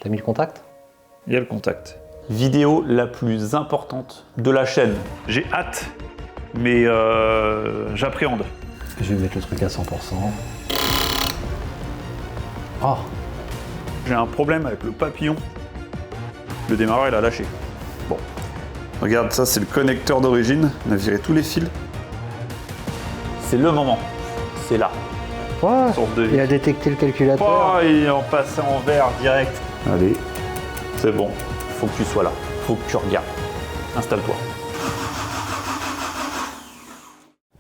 T'as mis le contact? Il y a le contact. Vidéo la plus importante de la chaîne. J'ai hâte, mais j'appréhende. Je vais mettre le truc à 100%. Oh! J'ai un problème avec le papillon. Le démarreur, il a lâché. Bon. Regarde, ça, c'est le connecteur d'origine. On a viré tous les fils. C'est le moment. C'est là. Oh, il a détecté le calculateur. Oh, il est en passé en vert direct. Allez, c'est bon. Faut que tu sois là. Faut que tu regardes. Installe-toi.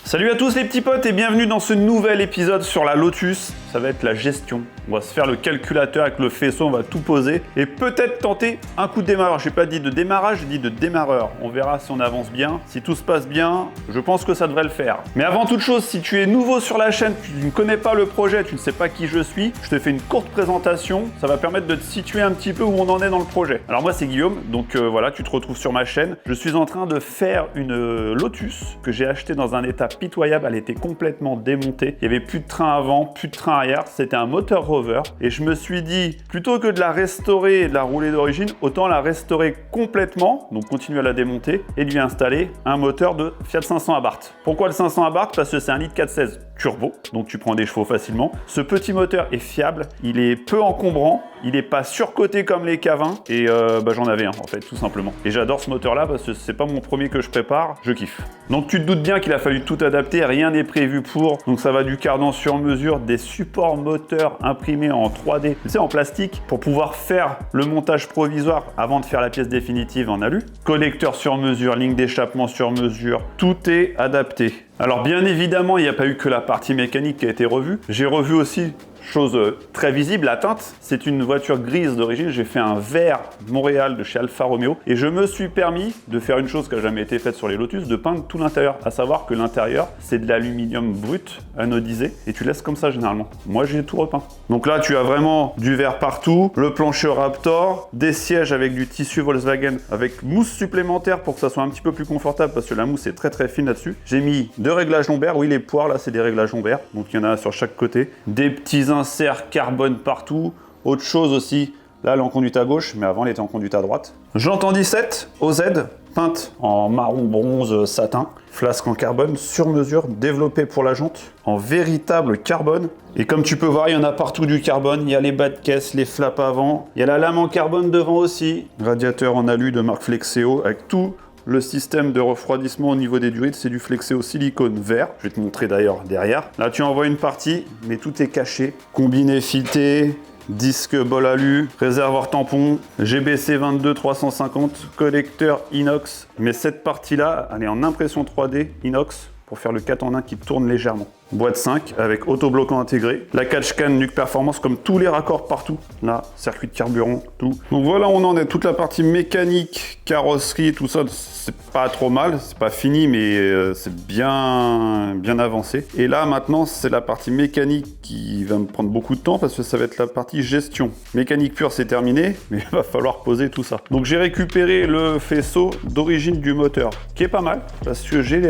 Salut à tous les petits potes et bienvenue dans ce nouvel épisode sur la Lotus. Ça va être la gestion. On va se faire le calculateur avec le faisceau, on va tout poser et peut-être tenter un coup de démarreur. Je n'ai pas dit de démarrage, j'ai dit de démarreur. On verra si on avance bien. Si tout se passe bien, je pense que ça devrait le faire. Mais avant toute chose, si tu es nouveau sur la chaîne, tu ne connais pas le projet, tu ne sais pas qui je suis, je te fais une courte présentation. Ça va permettre de te situer un petit peu où on en est dans le projet. Alors moi c'est Guillaume, donc voilà, tu te retrouves sur ma chaîne. Je suis en train de faire une Lotus que j'ai achetée dans un état pitoyable. Elle était complètement démontée. Il n'y avait plus de train avant, plus de train arrière. C'était un moteur Rover. Et je me suis dit, plutôt que de la restaurer et de la rouler d'origine, autant la restaurer complètement, donc continuer à la démonter et lui installer un moteur de Fiat 500 Abarth. Pourquoi le 500 Abarth? Parce que c'est un litre 416 turbo, donc tu prends des chevaux facilement. Ce petit moteur est fiable, il est peu encombrant, il n'est pas surcoté comme les K20 et j'en avais un en fait, tout simplement. Et j'adore ce moteur là parce que c'est pas mon premier que je prépare, je kiffe. Donc tu te doutes bien qu'il a fallu tout adapter, rien n'est prévu pour, donc ça va du cardan sur mesure, des supports moteurs imprimés en 3D, tu sais, en plastique, pour pouvoir faire le montage provisoire avant de faire la pièce définitive en alu. Connecteur sur mesure, ligne d'échappement sur mesure, tout est adapté. Alors bien évidemment, il n'y a pas eu que la partie mécanique qui a été revue. J'ai revu aussi, chose très visible, la teinte. C'est une voiture grise d'origine. J'ai fait un vert Montréal de chez Alfa Romeo. Et je me suis permis de faire une chose qui n'a jamais été faite sur les Lotus, de peindre tout l'intérieur. À savoir que l'intérieur, c'est de l'aluminium brut, anodisé. Et tu laisses comme ça généralement. Moi, j'ai tout repeint. Donc là, tu as vraiment du vert partout. Le plancher Raptor, des sièges avec du tissu Volkswagen, avec mousse supplémentaire pour que ça soit un petit peu plus confortable parce que la mousse est très très fine là-dessus. J'ai mis deux réglages lombaires. Oui, les poires là, c'est des réglages lombaires. Donc il y en a sur chaque côté. Des petits insert carbone partout. Autre chose aussi, là elle est en conduite à gauche, mais avant elle était en conduite à droite. Jante en 17, OZ, peinte en marron bronze satin, flasque en carbone sur mesure, développé pour la jante, en véritable carbone. Et comme tu peux voir, il y en a partout du carbone, il y a les bas de caisse, les flaps avant, il y a la lame en carbone devant aussi, radiateur en alu de marque Flexeo avec tout le système de refroidissement au niveau des durites, c'est du Flexeo silicone vert. Je vais te montrer d'ailleurs derrière. Là, tu en vois une partie, mais tout est caché. Combiné fileté, disque bol alu, réservoir tampon, GBC 22 350, connecteur inox. Mais cette partie-là, elle est en impression 3D inox pour faire le 4 en 1 qui tourne légèrement. Boîte 5 avec autobloquant intégré, la catch can Nuke Performance comme tous les raccords partout, là, circuit de carburant, tout. Donc voilà, on en est, toute la partie mécanique, carrosserie, tout ça, c'est pas trop mal, c'est pas fini, mais c'est bien avancé. Et là, maintenant, c'est la partie mécanique qui va me prendre beaucoup de temps parce que ça va être la partie gestion. Mécanique pure, c'est terminé, mais il va falloir poser tout ça. Donc j'ai récupéré le faisceau d'origine du moteur, qui est pas mal, parce que j'ai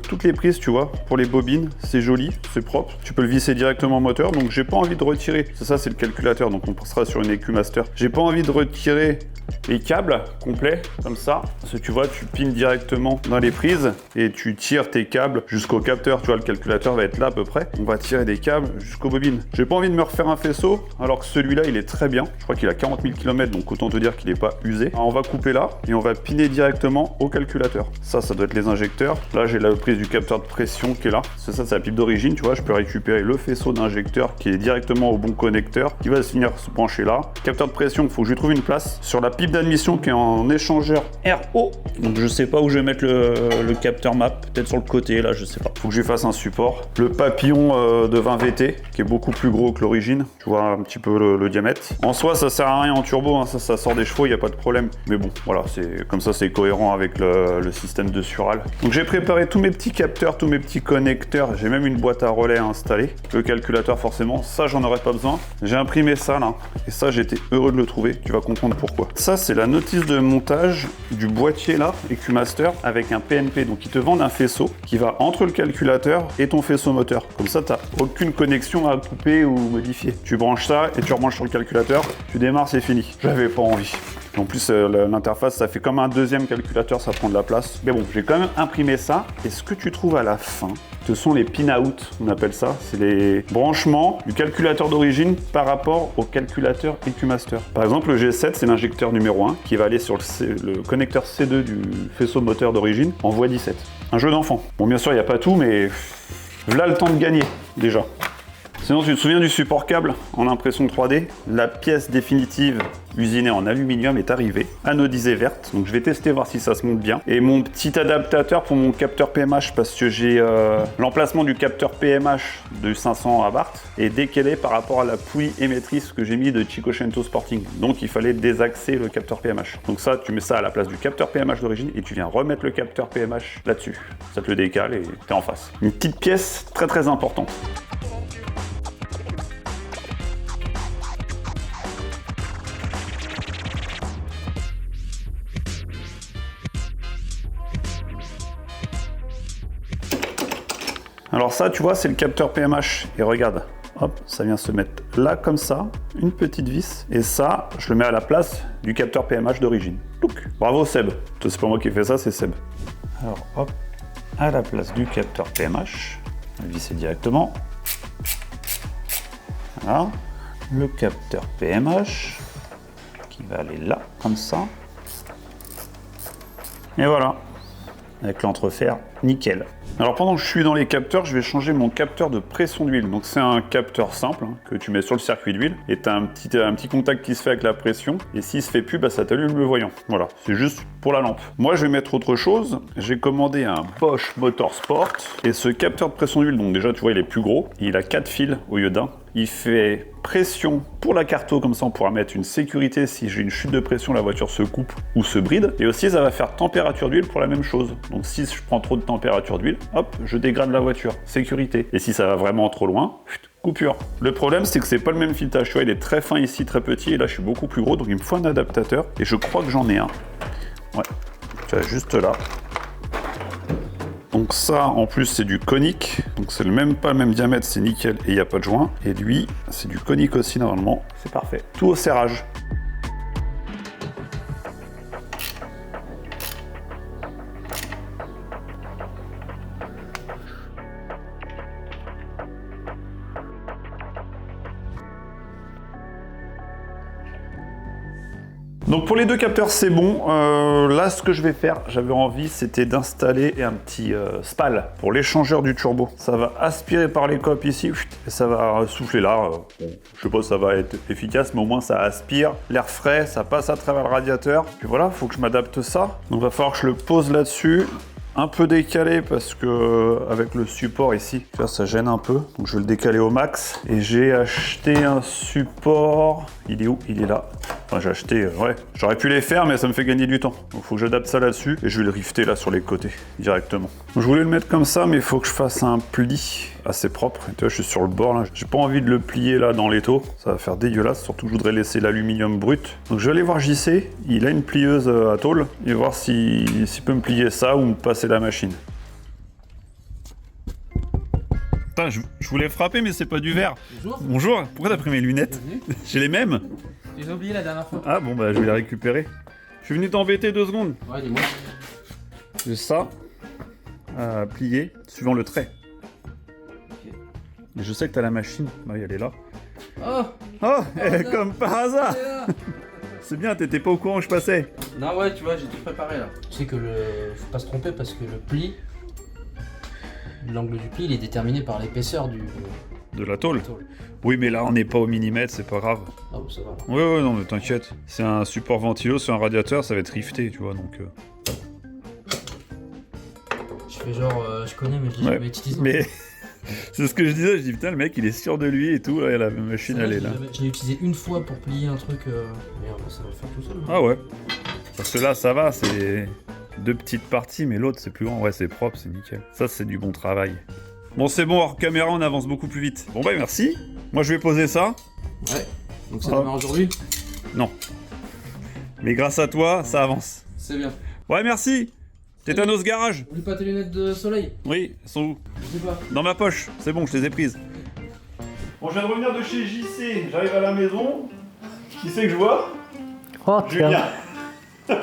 toutes les prises, tu vois, pour les bobines. C'est joli, c'est propre, tu peux le visser directement au moteur, donc j'ai pas envie de retirer, ça c'est le calculateur, donc on passera sur une EQ Master. J'ai pas envie de retirer les câbles complets, comme ça, parce que tu vois, tu pines directement dans les prises, et tu tires tes câbles jusqu'au capteur, tu vois, le calculateur va être là à peu près, on va tirer des câbles jusqu'aux bobines. J'ai pas envie de me refaire un faisceau, alors que celui-là, il est très bien, je crois qu'il a 40 000 km, donc autant te dire qu'il est pas usé. Alors, on va couper là, et on va piner directement au calculateur. Ça doit être les injecteurs. Là, j'ai la prise du capteur de pression qui est là, c'est ça, c'est la pipe d'origine, tu vois, je peux récupérer le faisceau d'injecteur qui est directement au bon connecteur, qui va finir se brancher là. Capteur de pression, il faut que je lui trouve une place. Sur la pipe d'admission qui est en échangeur RO, donc je sais pas où je vais mettre le capteur map, peut-être sur le côté, là, je sais pas. Faut que je lui fasse un support. Le papillon de 20 VT, qui est beaucoup plus gros que l'origine, tu vois un petit peu le diamètre. En soi, ça sert à rien en turbo, hein, ça sort des chevaux, il n'y a pas de problème. Mais bon, voilà, c'est comme ça, c'est cohérent avec le système de Sural. Donc j'ai préparé tous mes petits capteurs, tous mes petits connecteurs. J'ai même une boîte à relais à installer. Le calculateur, forcément, ça, j'en aurais pas besoin. J'ai imprimé ça, là. Et ça, j'étais heureux de le trouver. Tu vas comprendre pourquoi. ça, c'est la notice de montage du boîtier là, EcuMaster, avec un PNP. Donc, ils te vendent un faisceau qui va entre le calculateur et ton faisceau moteur. Comme ça, tu n'as aucune connexion à couper ou modifier. Tu branches ça et tu rebranches sur le calculateur, tu démarres, c'est fini. J'avais pas envie. En plus, l'interface, ça fait comme un deuxième calculateur, ça prend de la place. Mais bon, j'ai quand même imprimé ça. Et ce que tu trouves à la fin, ce sont les pin-out, on appelle ça. C'est les branchements du calculateur d'origine par rapport au calculateur EcuMaster. Par exemple, le G7, c'est l'injecteur numéro 1 qui va aller sur le connecteur C2 du faisceau moteur d'origine en voie 17. Un jeu d'enfant. Bon, bien sûr, il n'y a pas tout, mais voilà le temps de gagner, déjà. Sinon, tu te souviens du support câble en impression 3D? La pièce définitive usinée en aluminium est arrivée, anodisée verte. Donc je vais tester voir si ça se monte bien. Et mon petit adaptateur pour mon capteur PMH, parce que j'ai l'emplacement du capteur PMH de 500 à Bart est décalé par rapport à la poulie émettrice que j'ai mis de Cinquecento Sporting. Donc il fallait désaxer le capteur PMH. Donc ça, tu mets ça à la place du capteur PMH d'origine et tu viens remettre le capteur PMH là-dessus. Ça te le décale et t'es en face. Une petite pièce très très importante. Alors ça, tu vois, c'est le capteur PMH. Et regarde, hop, ça vient se mettre là comme ça, une petite vis. Et ça, je le mets à la place du capteur PMH d'origine. Bravo Seb. C'est pas moi qui ai fait ça, c'est Seb. Alors hop, à la place du capteur PMH, on va visser directement. Voilà, le capteur PMH qui va aller là, comme ça. Et voilà, avec l'entrefer, nickel. Alors pendant que je suis dans les capteurs, je vais changer mon capteur de pression d'huile. Donc c'est un capteur simple hein, que tu mets sur le circuit d'huile et tu as un petit contact qui se fait avec la pression. Et s'il se fait plus, bah, ça t'allume le voyant. Voilà, c'est juste pour la lampe. Moi je vais mettre autre chose. J'ai commandé un Bosch Motorsport et ce capteur de pression d'huile, donc déjà tu vois il est plus gros. Il a 4 fils au lieu d'un. Il fait pression pour la carto, comme ça on pourra mettre une sécurité si j'ai une chute de pression, la voiture se coupe ou se bride. Et aussi ça va faire température d'huile pour la même chose. Donc si je prends trop de température d'huile, hop, je dégrade la voiture, sécurité. Et si ça va vraiment trop loin, coupure. Le problème c'est que c'est pas le même filetage, tu vois, il est très fin ici, très petit, et là je suis beaucoup plus gros, donc il me faut un adaptateur. Et je crois que j'en ai un. Ouais, tu vois, juste là. Donc ça, en plus, c'est du conique. Donc c'est pas le même diamètre, c'est nickel et il n'y a pas de joint. Et lui, c'est du conique aussi normalement. C'est parfait. Tout au serrage. Donc pour les deux capteurs c'est bon, là ce que je vais faire, j'avais envie c'était d'installer un petit spal pour l'échangeur du turbo. Ça va aspirer par les copes ici et ça va souffler là. Bon, je sais pas si ça va être efficace mais au moins ça aspire l'air frais, ça passe à travers le radiateur. Puis voilà, il faut que je m'adapte ça. Donc il va falloir que je le pose là-dessus. Un peu décalé parce que avec le support ici, tu vois, ça gêne un peu. Donc je vais le décaler au max. Et j'ai acheté un support. Il est où? Il est là. Enfin, j'ai acheté, ouais. J'aurais pu les faire, mais ça me fait gagner du temps. Donc il faut que j'adapte ça là-dessus. Et je vais le rifter là sur les côtés, directement. Donc, je voulais le mettre comme ça, mais il faut que je fasse un pli assez propre. Et tu vois, je suis sur le bord là. J'ai pas envie de le plier là dans l'étau. Ça va faire dégueulasse. Surtout que je voudrais laisser l'aluminium brut. Donc je vais aller voir JC. Il a une plieuse à tôle. Et voir s'il peut me plier ça ou me passer la machine. Putain, je voulais frapper, mais c'est pas du verre. Bonjour. Bonjour, pourquoi t'as pris mes lunettes? J'ai les mêmes. Tu les as oubliées la dernière fois. Ah bon, bah je vais les récupérer. Je suis venu t'embêter 2 secondes. Ouais, dis-moi. Juste ça, à plier, suivant le trait. Ok. Et je sais que t'as la machine. Bah, elle est là. Oh, Oh, comme par hasard. C'est bien, t'étais pas au courant que je passais. non, ouais, tu vois, j'ai tout préparé là. Tu sais que faut pas se tromper parce que le pli, l'angle du pli, il est déterminé par l'épaisseur du De la tôle. tôle. Oui, mais là on n'est pas au millimètre, c'est pas grave. Ah, bon, ça va. Ouais, non, mais t'inquiète. C'est un support ventilo sur un radiateur, ça va être rifté, tu vois, donc... Je fais genre, je connais, mais je l'ai Ouais, jamais utilisé. mais c'est ce que je disais, je dis putain le mec il est sûr de lui et tout, là, la machine elle est là. Je l'ai utilisé une fois pour plier un truc, merde, ça va le faire tout seul. Ah ouais. Parce que là ça va, c'est 2 petites parties, mais l'autre c'est plus grand, ouais c'est propre, c'est nickel. Ça c'est du bon travail. Bon c'est bon, hors caméra on avance beaucoup plus vite. Bon bah merci, moi je vais poser ça. Ouais, donc ça Ah. démarre aujourd'hui. Non. Mais grâce à toi, ça avance. C'est bien. Ouais, merci. Tétanos Garage. Oublie pas tes lunettes de soleil. Oui, elles sont où? Je sais pas. Dans ma poche. C'est bon, je les ai prises. Bon, je viens de revenir de chez JC. J'arrive à la maison. Qui c'est que je vois? Oh, tiens. Julien.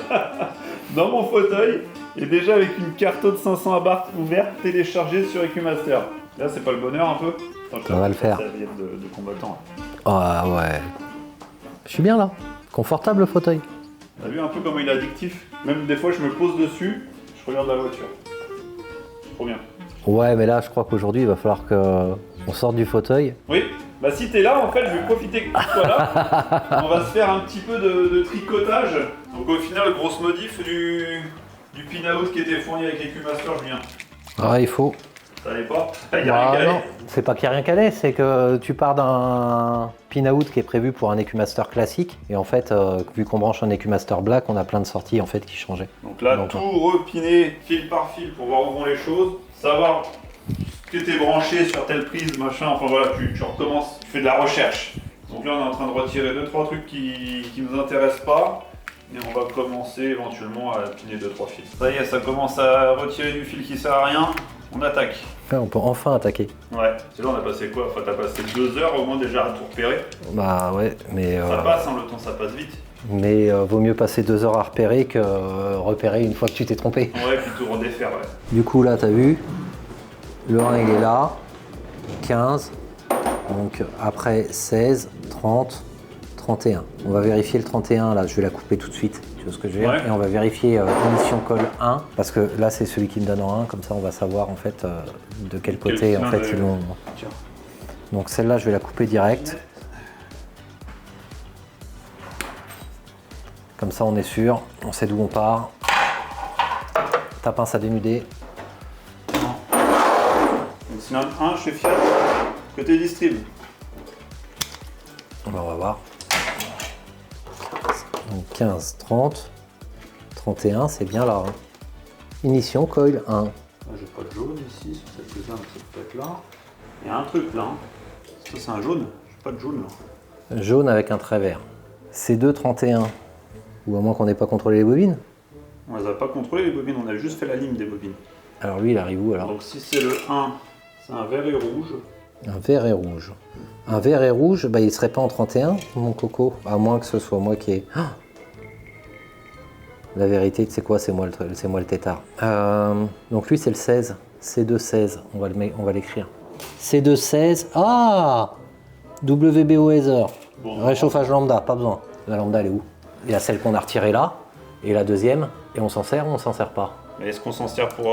Dans mon fauteuil. Et déjà avec une carte de 500 à barre ouverte téléchargée sur EcuMaster. Là, c'est pas le bonheur un peu? Attends, Ça va le faire. Serviette de combattant. Ah ouais. Je suis bien là. Confortable le fauteuil. T'as vu un peu comment il est addictif? Même des fois, je me pose dessus, je regarde la voiture. Trop bien. Ouais, mais là, je crois qu'aujourd'hui, il va falloir qu'on sorte du fauteuil. Oui, bah si t'es là, en fait, je vais profiter que tu sois là. On va se faire un petit peu de tricotage. Donc au final, grosse modif du pin-out qui était fourni avec EcuMaster, Julien. Ah, il faut. Ça allait pas? Il y a rien Ah, qu'à non, aller. c'est pas qu'il n'y a rien qu'à aller, c'est que tu pars d'un pin-out qui est prévu pour un EcuMaster classique. Et en fait, vu qu'on branche un EcuMaster Black, on a plein de sorties en fait qui changeaient. Donc là, Donc, tout repiner fil par fil pour voir où vont les choses. Savoir ce que t'es branché sur telle prise, machin. Enfin voilà, tu recommences, tu fais de la recherche. Donc là, on est en train de retirer 2-3 trucs qui nous intéressent pas. Et on va commencer éventuellement à piner 2-3 fils. Ça y est, ça commence à retirer du fil qui sert à rien. On attaque. Ouais, on peut enfin attaquer. Ouais, c'est là on a passé quoi? Enfin, t'as passé 2 heures au moins déjà à tout repérer. Bah ouais, mais... Ça passe, hein, le temps ça passe vite. Mais vaut mieux passer 2 heures à repérer que repérer une fois que tu t'es trompé. Ouais, puis tout redéfaire, ouais. Du coup là, t'as vu, le 1 il est là, 15, donc après 16, 30, 31. On va vérifier le 31 là, je vais la couper tout de suite, tu vois ce que je veux dire? Ouais. Et on va vérifier émission colle 1, parce que là c'est celui qui me donne en 1, comme ça on va savoir en fait de quel côté en fait ils l'ont. Tiens. Donc celle-là je vais la couper direct, comme ça on est sûr, on sait d'où on part. Ta pince à dénuder. Donc cylindre 1 chez Fiat, côté distrib. On va voir. Donc 15, 30, 31, c'est bien là. Hein. Ignition, coil 1. J'ai pas de jaune ici, sur cette prise-là, donc ça peut être là. Il y a un truc là. Hein. Ça c'est un jaune, j'ai pas de jaune là. Jaune avec un trait vert. C2, 31. Ou à moins qu'on n'ait pas contrôlé les bobines. On les a pas contrôlées les bobines, on a juste fait la ligne des bobines. Alors lui, il arrive où alors? Donc si c'est le 1, c'est un vert et rouge. Un vert et rouge. Un vert et rouge, bah, il serait pas en 31, mon coco. À moins que ce soit moi qui ai... Ah, la vérité, tu sais quoi, c'est moi le tétard. Donc lui, c'est le 16. C2, 16. On va l'écrire. C2, 16. Ah, WBO Ether. Bon, Réchauffage lambda, pas besoin. La lambda, elle est où? Il y a celle qu'on a retirée là, et la deuxième, et on s'en sert ou on s'en sert pas? Mais est-ce qu'on s'en sert pour...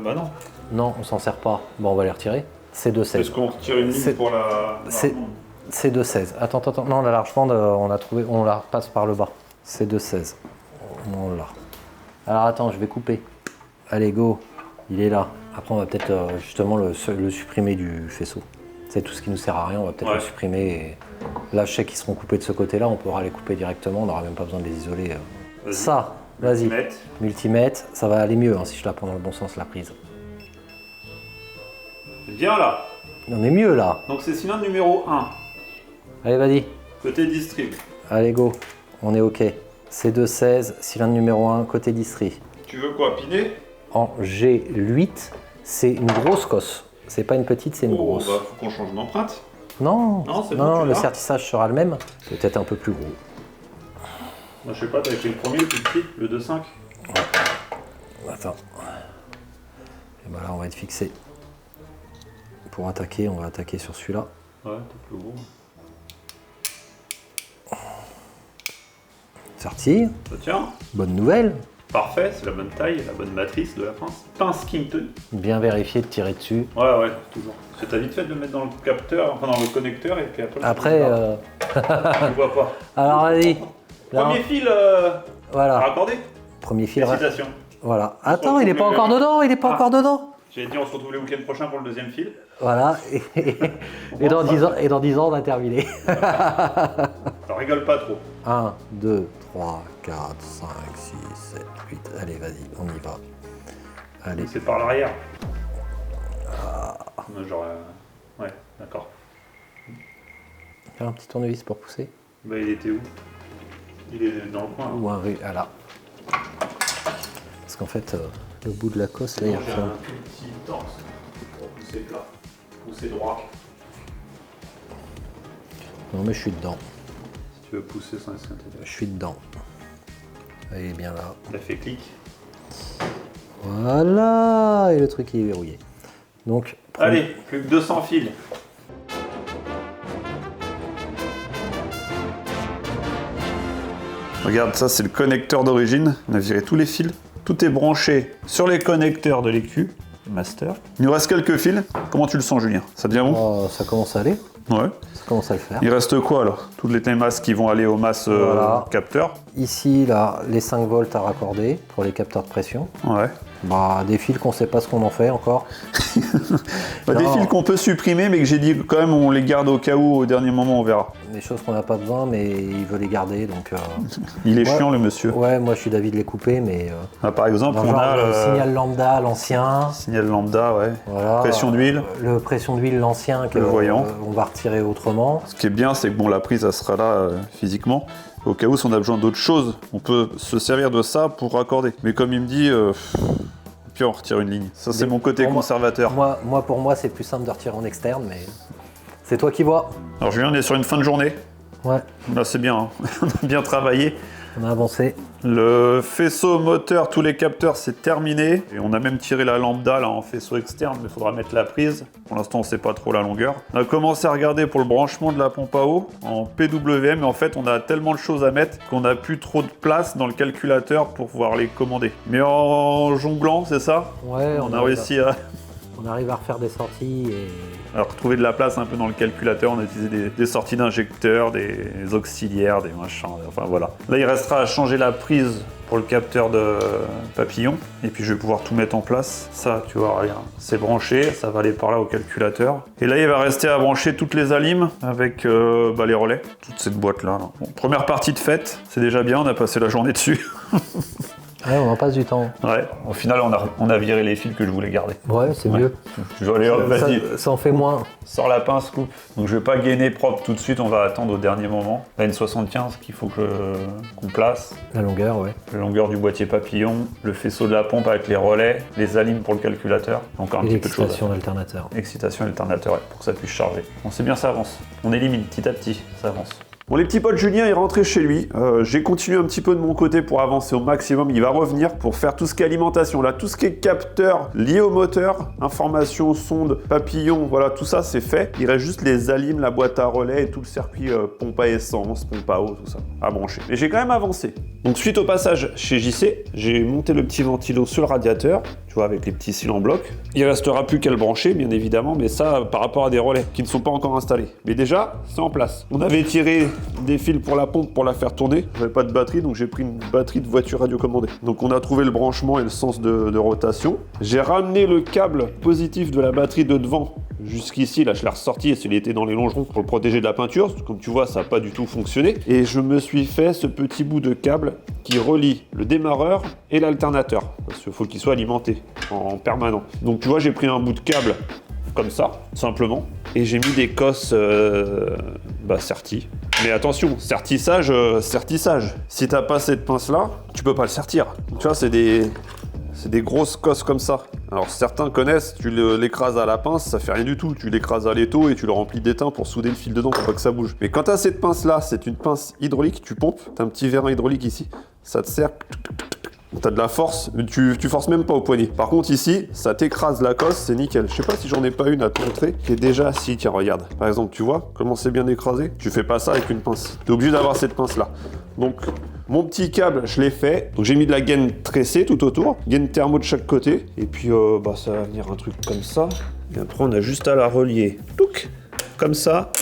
Bah non. Non, on s'en sert pas. Bon, on va les retirer. C2, 16. Est-ce qu'on retire une ligne C'est- pour la... c'est- C2, 16. Attends. Non, la large bande, on a trouvé, on la repasse par le bas. C2, 16. On l'a. Alors attends, je vais couper. Allez, go. Il est là. Après, on va peut-être justement le supprimer du faisceau. C'est tout ce qui nous sert à rien, on va peut-être Ouais. le supprimer. Et... Là, je sais qu'ils seront coupés de ce côté-là, on pourra les couper directement, on n'aura même pas besoin de les isoler. Vas-y. Ça, vas-y. Mettre. Multimètre, ça va aller mieux hein, si je la prends dans le bon sens, la prise. Bien là. On est mieux là. Donc c'est cylindre numéro 1, Allez, vas-y. côté distrib. Allez, go. On est OK. C2, 16, cylindre numéro 1, côté distri. Tu veux quoi, piner? En G8, c'est une grosse cosse. C'est pas une petite, c'est une Oh, grosse. bah faut qu'on change d'empreinte. Non, Non, c'est bon, tu le l'as. sertissage sera le même. Peut-être un peu plus gros. Moi je sais pas, t'avais fait le premier, le plus petit, le 2.5. Attends. Et ben là, on va être fixé. Pour attaquer, on va attaquer sur celui-là. Ouais, t'as plus gros. Sorti. Ça tient. Bonne nouvelle. Parfait, c'est la bonne taille, la bonne matrice de la pince. Pince Kington. Bien vérifié de tirer dessus. Ouais, toujours. Parce que t'as vite fait de le mettre dans le capteur, enfin dans le connecteur, et puis après... Après, Tu vois pas. alors vas-y. Là, Premier fil voilà. raccordé. Premier fil. Félicitations. Voilà. Attends, il est pas encore dedans, il est pas Ah. encore dedans. J'avais dit on se retrouve le week-end prochain pour le deuxième fil. Voilà. Et dans 10 ans, on a terminé. Ça rigole pas trop. 1, 2, 3, 4, 5, 6, 7, 8. Allez, vas-y, on y va. Allez. C'est par l'arrière. Genre... Ouais, d'accord. Faire un petit tournevis pour pousser. Bah il était où? Il est dans le coin. Ou un rue, ah là. Parce qu'en fait, le bout de la cosse, là, il J'ai refait. un tout petit torse pour pousser plat, pousser droit. Non, mais je suis dedans. Si tu veux pousser sans essayer de Je suis dedans. Elle est bien là. T'as fait clic. Voilà. Et le truc est verrouillé. Donc, Allez, plus que 200 fils. Regarde, ça c'est le connecteur d'origine. On a viré tous les fils. Tout est branché sur les connecteurs de l'écu. Master. Il nous reste quelques fils. Comment tu le sens, Julien? Ça devient bon? oh, ça commence à aller. Ouais. Ça commence à le faire. Il reste quoi alors? Toutes les masses qui vont aller aux masses Voilà. capteurs. Ici, là, les 5 volts à raccorder pour les capteurs de pression. Ouais. Bah, des fils qu'on sait pas ce qu'on en fait encore. Bah, des Non. fils qu'on peut supprimer, mais que j'ai dit quand même on les garde au cas où, au dernier moment on verra. Des choses qu'on n'a pas besoin, mais il veut les garder, donc... Il est Ouais. chiant le monsieur. Ouais, moi je suis d'avis de les couper, mais... Ah, par exemple, on genre, a le le signal lambda, l'ancien. signal lambda, ouais. Voilà. Pression d'huile. Le pression d'huile, l'ancien, que Le voyant. on va retirer autrement. Ce qui est bien, c'est que bon, la prise, elle sera là physiquement. Au cas où, si on a besoin d'autre chose, on peut se servir de ça pour raccorder. Mais comme il me dit, puis on retire une ligne. Ça, c'est Mais mon côté pour moi- conservateur. Pour moi, c'est plus simple de retirer en externe, mais c'est toi qui vois. Alors, Julien, on est sur une fin de journée. Ouais, Là, c'est bien. Hein. On a bien travaillé. on a avancé. Le faisceau moteur, tous les capteurs, c'est terminé. Et on a même tiré la lambda là en faisceau externe, mais il faudra mettre la prise. Pour l'instant, on ne sait pas trop la longueur. On a commencé à regarder pour le branchement de la pompe à eau en PWM, mais en fait, on a tellement de choses à mettre qu'on n'a plus trop de place dans le calculateur pour pouvoir les commander. Mais en jonglant, c'est ça? Ouais, On a réussi à On arrive à refaire des sorties et... retrouver de la place un peu dans le calculateur. On a utilisé des sorties d'injecteurs, des auxiliaires, des machins, enfin voilà. Là, il restera à changer la prise pour le capteur de papillon. Et puis, je vais pouvoir tout mettre en place. Ça, tu vois, regarde, c'est branché. Ça va aller par là au calculateur. Et là, il va rester à brancher toutes les alimes avec les relais. Toute cette boîte-là. Bon, première partie de fête. C'est déjà bien. On a passé la journée dessus. Ouais, on en passe du temps. Ouais. Au final, on a viré les fils que je voulais garder. Ouais, c'est Ouais. mieux. Je vais aller, hop, vas-y. Ça en fait moins. Sors la pince, coupe. Donc je vais pas gainer propre tout de suite, on va attendre au dernier moment. La N75 qu'il faut qu'on place. La longueur, ouais. La longueur du boîtier papillon, le faisceau de la pompe avec les relais, les alimes pour le calculateur. Encore un Et petit peu de choses. l'excitation d'alternateur. Excitation alternateur, ouais, pour que ça puisse charger. On sait bien, ça avance. On élimine petit à petit, ça avance. Bon, les petits potes, Julien est rentré chez lui. J'ai continué un petit peu de mon côté pour avancer au maximum. Il va revenir pour faire tout ce qui est alimentation. Là, tout ce qui est capteur lié au moteur, information, sonde, papillon, voilà, tout ça, c'est fait. Il reste juste les alimes, la boîte à relais et tout le circuit pompe à essence, pompe à eau, tout ça, à brancher. Mais j'ai quand même avancé. Donc, suite au passage chez JC, j'ai monté le petit ventilo sur le radiateur, tu vois, avec les petits cils en bloc. Il restera plus qu'à le brancher, bien évidemment, mais ça, par rapport à des relais qui ne sont pas encore installés. Mais déjà, c'est en place. On avait tiré des fils pour la pompe pour la faire tourner. J'avais pas de batterie, donc j'ai pris une batterie de voiture radiocommandée. Donc on a trouvé le branchement et le sens de rotation. J'ai ramené le câble positif de la batterie de devant jusqu'ici. Là, je l'ai ressorti et il était dans les longerons pour le protéger de la peinture. Comme tu vois, ça n'a pas du tout fonctionné. Et je me suis fait ce petit bout de câble qui relie le démarreur et l'alternateur. Parce qu'il faut qu'il soit alimenté en permanent. Donc tu vois, j'ai pris un bout de câble comme ça, simplement. Et j'ai mis des cosses serties. Mais attention, sertissage. Si t'as pas cette pince-là, tu peux pas le sertir. Tu vois, c'est des grosses cosses comme ça. Alors certains connaissent, tu l'écrases à la pince, ça fait rien du tout. Tu l'écrases à l'étau et tu le remplis d'étain pour souder le fil dedans pour pas que ça bouge. Mais quand t'as cette pince-là, c'est une pince hydraulique, tu pompes, t'as un petit vérin hydraulique ici, ça te sert. T'as de la force, tu forces même pas au poignet. Par contre ici, ça t'écrase la cosse, c'est nickel. Je sais pas si j'en ai pas une à te montrer qui est déjà si, tiens regarde. Par exemple, tu vois comment c'est bien écrasé? Tu fais pas ça avec une pince. T'es obligé d'avoir cette pince là. Donc mon petit câble, je l'ai fait. Donc j'ai mis de la gaine tressée tout autour, gaine thermo de chaque côté. Et puis ça va venir un truc comme ça. Et après on a juste à la relier. Touc, comme ça.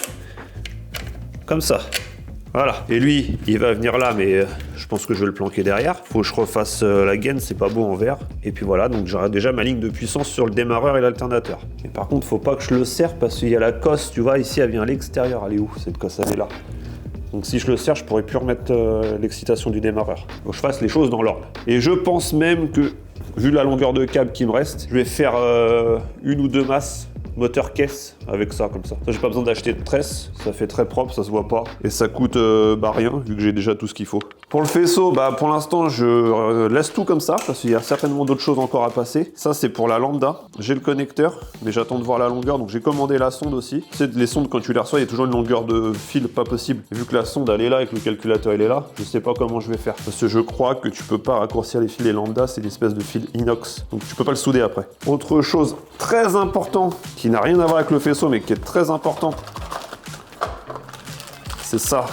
Comme ça. Voilà. Et lui, il va venir là, mais je pense que je vais le planquer derrière. Faut que je refasse la gaine, c'est pas beau en vert. Et puis voilà, donc j'aurai déjà ma ligne de puissance sur le démarreur et l'alternateur. Mais par contre, faut pas que je le serre parce qu'il y a la cosse, tu vois, ici elle vient à l'extérieur. Elle est où cette cosse? Elle est là. Donc si je le serre, je pourrais plus remettre l'excitation du démarreur. Faut que je fasse les choses dans l'ordre. Et je pense même que, vu la longueur de câble qui me reste, je vais faire une ou deux masses moteur caisse avec ça, comme ça. Ça, j'ai pas besoin d'acheter de tresse, ça fait très propre, ça se voit pas. Et ça coûte rien, vu que j'ai déjà tout ce qu'il faut. Pour le faisceau, bah pour l'instant, je laisse tout comme ça, parce qu'il y a certainement d'autres choses encore à passer. Ça, c'est pour la lambda. J'ai le connecteur, mais j'attends de voir la longueur, donc j'ai commandé la sonde aussi. Tu sais, les sondes, quand tu les reçois, il y a toujours une longueur de fil pas possible. Et vu que la sonde, elle est là et que le calculateur, il est là, je sais pas comment je vais faire. Parce que je crois que tu peux pas raccourcir les fils des lambda, c'est une espèce de fil inox. Donc tu peux pas le souder après. Autre chose très important, qui n'a rien à voir avec le faisceau, mais qui est très important, c'est ça.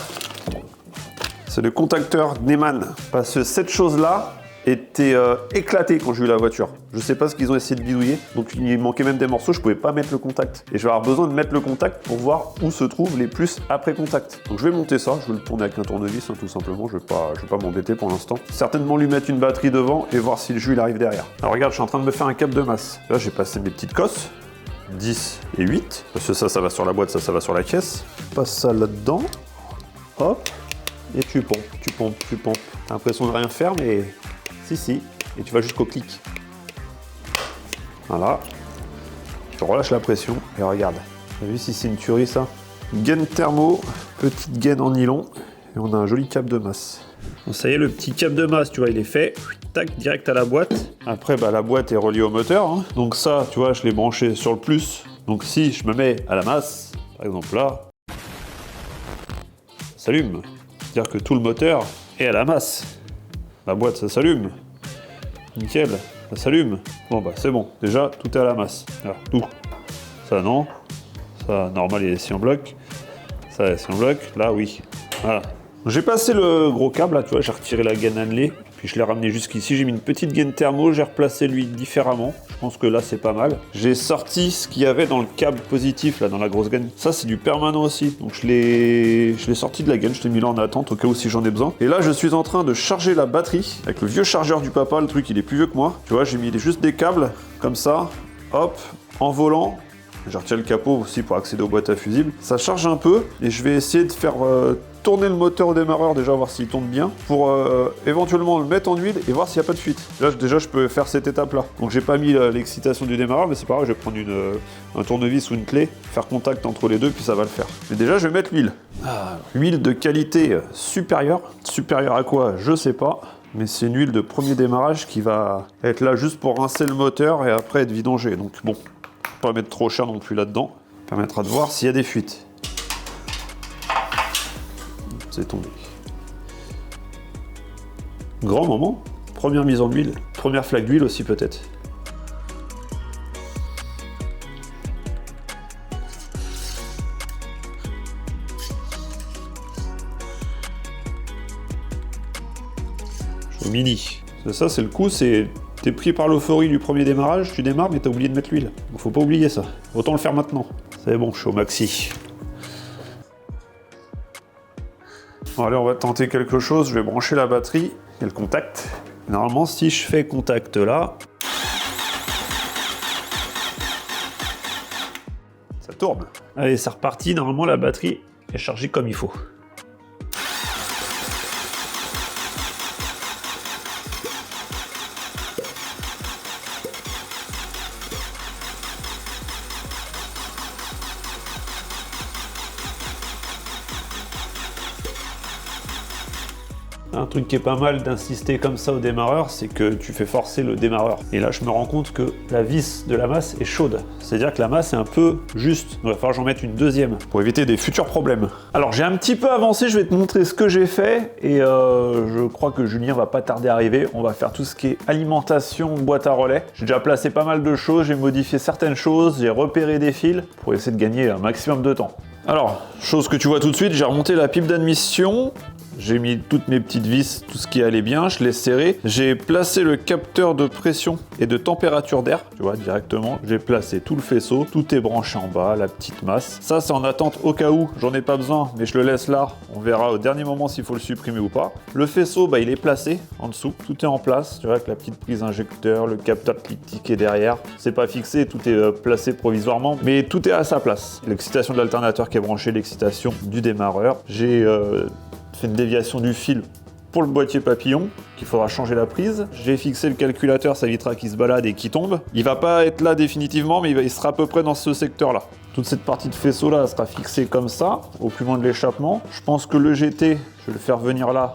C'est le contacteur Neumann. Parce que cette chose-là était éclatée quand j'ai eu la voiture. Je sais pas ce qu'ils ont essayé de bidouiller, donc il manquait même des morceaux, je pouvais pas mettre le contact. Et je vais avoir besoin de mettre le contact pour voir où se trouvent les plus après contact. Donc je vais monter ça, je vais le tourner avec un tournevis, hein, tout simplement, je vais pas m'embêter pour l'instant. Certainement lui mettre une batterie devant et voir si le jus il arrive derrière. Alors regarde, je suis en train de me faire un cap de masse. Là j'ai passé mes petites cosses. 10 et 8, parce que ça va sur la boîte, ça va sur la caisse. Passe ça là-dedans, hop, et tu pompes. T'as l'impression de rien faire, mais si, et tu vas jusqu'au clic. Voilà, tu relâches la pression, et regarde, t'as vu si c'est une tuerie ça? Gaine thermo, petite gaine en nylon, et on a un joli cap de masse. Bon, ça y est, le petit cap de masse, tu vois, il est fait. Tac, direct à la boîte. Après, bah, la boîte est reliée au moteur. Hein. Donc ça, tu vois, je l'ai branché sur le plus. Donc si je me mets à la masse, par exemple là, ça s'allume. C'est-à-dire que tout le moteur est à la masse. La boîte, ça s'allume. Nickel, ça s'allume. Bon, bah c'est bon. Déjà, tout est à la masse. Là, tout. Ça, non. Ça, normal, il est si en bloc. Ça, est si en bloc. Là, oui. Voilà. J'ai passé le gros câble, là, tu vois, j'ai retiré la gaine annelée, puis je l'ai ramené jusqu'ici, j'ai mis une petite gaine thermo, j'ai replacé l'huile différemment, je pense que là c'est pas mal. J'ai sorti ce qu'il y avait dans le câble positif, là, dans la grosse gaine. Ça c'est du permanent aussi, donc je l'ai sorti de la gaine, je l'ai mis là en attente, au cas où si j'en ai besoin. Et là je suis en train de charger la batterie, avec le vieux chargeur du papa, le truc il est plus vieux que moi. Tu vois, j'ai mis juste des câbles, comme ça, hop, en volant. Je retire le capot aussi pour accéder aux boîtes à fusibles. Ça charge un peu et je vais essayer de faire tourner le moteur au démarreur déjà, voir s'il tourne bien, pour éventuellement le mettre en huile et voir s'il n'y a pas de fuite. Là déjà je peux faire cette étape là. Donc j'ai pas mis l'excitation du démarreur, mais c'est pas grave, je vais prendre un tournevis ou une clé, faire contact entre les deux puis ça va le faire. Mais déjà je vais mettre l'huile. Huile de qualité supérieure. Supérieure à quoi? Je sais pas. Mais c'est une huile de premier démarrage qui va être là juste pour rincer le moteur et après être vidangée. Donc bon, pas mettre trop cher non plus là-dedans. Permettra de voir s'il y a des fuites. C'est tombé. Grand moment. Première mise en huile. Première flaque d'huile aussi peut-être. Je suis au mini. Ça c'est le coup, c'est... T'es pris par l'euphorie du premier démarrage, tu démarres mais t'as oublié de mettre l'huile. Faut pas oublier ça. Autant le faire maintenant. C'est bon, je suis au maxi. Bon, allez, on va tenter quelque chose. Je vais brancher la batterie et le contact. Normalement, si je fais contact là, ça tourne. Allez, c'est reparti. Normalement, la batterie est chargée comme il faut. Un truc qui est pas mal d'insister comme ça au démarreur, c'est que tu fais forcer le démarreur. Et là, je me rends compte que la vis de la masse est chaude. C'est-à-dire que la masse est un peu juste. Il va falloir que j'en mette une deuxième pour éviter des futurs problèmes. Alors, j'ai un petit peu avancé, je vais te montrer ce que j'ai fait. Et je crois que Julien va pas tarder à arriver. On va faire tout ce qui est alimentation, boîte à relais. J'ai déjà placé pas mal de choses, j'ai modifié certaines choses, j'ai repéré des fils pour essayer de gagner un maximum de temps. Alors, chose que tu vois tout de suite, j'ai remonté la pipe d'admission. J'ai mis toutes mes petites vis, tout ce qui allait bien, je l'ai serré. J'ai placé le capteur de pression et de température d'air, tu vois, directement. J'ai placé tout le faisceau, tout est branché en bas, la petite masse. Ça, c'est en attente au cas où, j'en ai pas besoin, mais je le laisse là. On verra au dernier moment s'il faut le supprimer ou pas. Le faisceau, bah, il est placé en dessous, tout est en place, tu vois, avec la petite prise injecteur, le capteur clic qui est derrière. C'est pas fixé, tout est placé provisoirement, mais tout est à sa place. L'excitation de l'alternateur qui est branché, l'excitation du démarreur. J'ai fait une déviation du fil pour le boîtier papillon, qu'il faudra changer la prise. J'ai fixé le calculateur, ça évitera qu'il se balade et qu'il tombe. Il va pas être là définitivement, mais il sera à peu près dans ce secteur-là. Toute cette partie de faisceau là sera fixée comme ça, au plus loin de l'échappement. Je pense que le GT, je vais le faire venir là,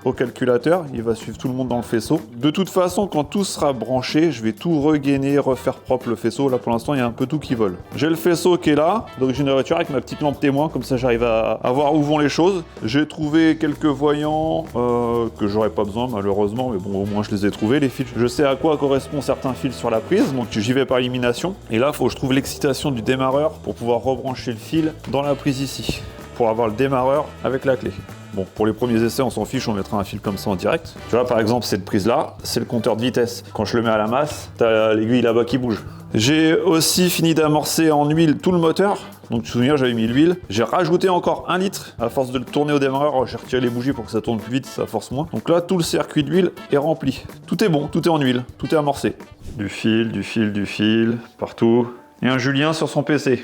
au calculateur, il va suivre tout le monde dans le faisceau. De toute façon, quand tout sera branché, je vais tout regainer, refaire propre le faisceau. Là, pour l'instant, il y a un peu tout qui vole. J'ai le faisceau qui est là, d'origine de la voiture, avec ma petite lampe témoin, comme ça j'arrive à voir où vont les choses. J'ai trouvé quelques voyants que j'aurais pas besoin, malheureusement, mais bon, au moins je les ai trouvés, les fils. Je sais à quoi correspondent certains fils sur la prise, donc j'y vais par élimination. Et là, il faut que je trouve l'excitation du démarreur pour pouvoir rebrancher le fil dans la prise ici, pour avoir le démarreur avec la clé. Bon, pour les premiers essais, on s'en fiche, on mettra un fil comme ça en direct. Tu vois, par exemple, cette prise-là, c'est le compteur de vitesse. Quand je le mets à la masse, t'as l'aiguille là-bas qui bouge. J'ai aussi fini d'amorcer en huile tout le moteur. Donc, tu te souviens, j'avais mis l'huile. J'ai rajouté encore 1 litre. À force de le tourner au démarreur, j'ai retiré les bougies pour que ça tourne plus vite, ça force moins. Donc là, tout le circuit d'huile est rempli. Tout est bon, tout est en huile, tout est amorcé. Du fil, partout. Et un Julien sur son PC.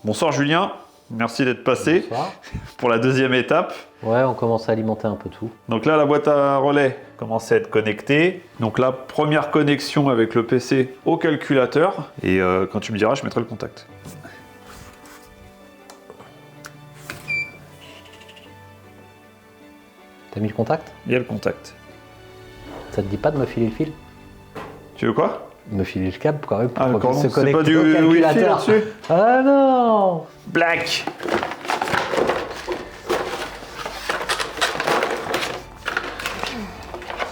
Bonsoir Julien. Merci d'être passé. Bonsoir. Pour la deuxième étape. Ouais, on commence à alimenter un peu tout. Donc là, la boîte à relais commence à être connectée. Donc là, première connexion avec le PC au calculateur. Et quand tu me diras, je mettrai le contact. T'as mis le contact? Il y a le contact. Ça te dit pas de me filer le fil? Tu veux quoi? Me filer le câble quand même pour Ah, qu'on se c'est connecte pas du au Wi-Fi calculateur. là-dessus? Ah non! Black.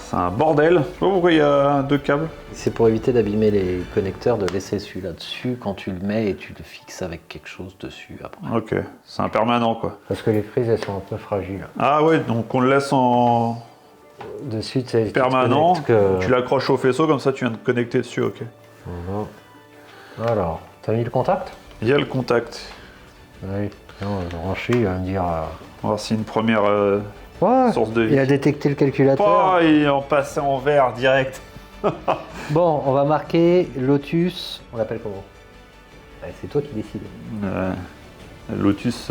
C'est un bordel. Je sais pas pourquoi il y a 2 câbles. C'est pour éviter d'abîmer les connecteurs, de laisser celui-là dessus quand tu le mets et tu le fixes avec quelque chose dessus après. Ok, c'est un permanent quoi. Parce que les prises elles sont un peu fragiles. Ah ouais, donc on le laisse en Dessus, tu sais, tu te permanent. connectes que... Tu l'accroches au faisceau, comme ça tu viens de connecter dessus, ok. Voilà. Alors, t'as mis le contact? Il y a le contact. Oui. Non, branché, il va me dire... On va voir si une première Ouais, source de vie. il a détecté le calculateur. Oh, il est en passé en vert direct. Bon, on va marquer Lotus. On l'appelle comment? Ouais, c'est toi qui décides. Lotus.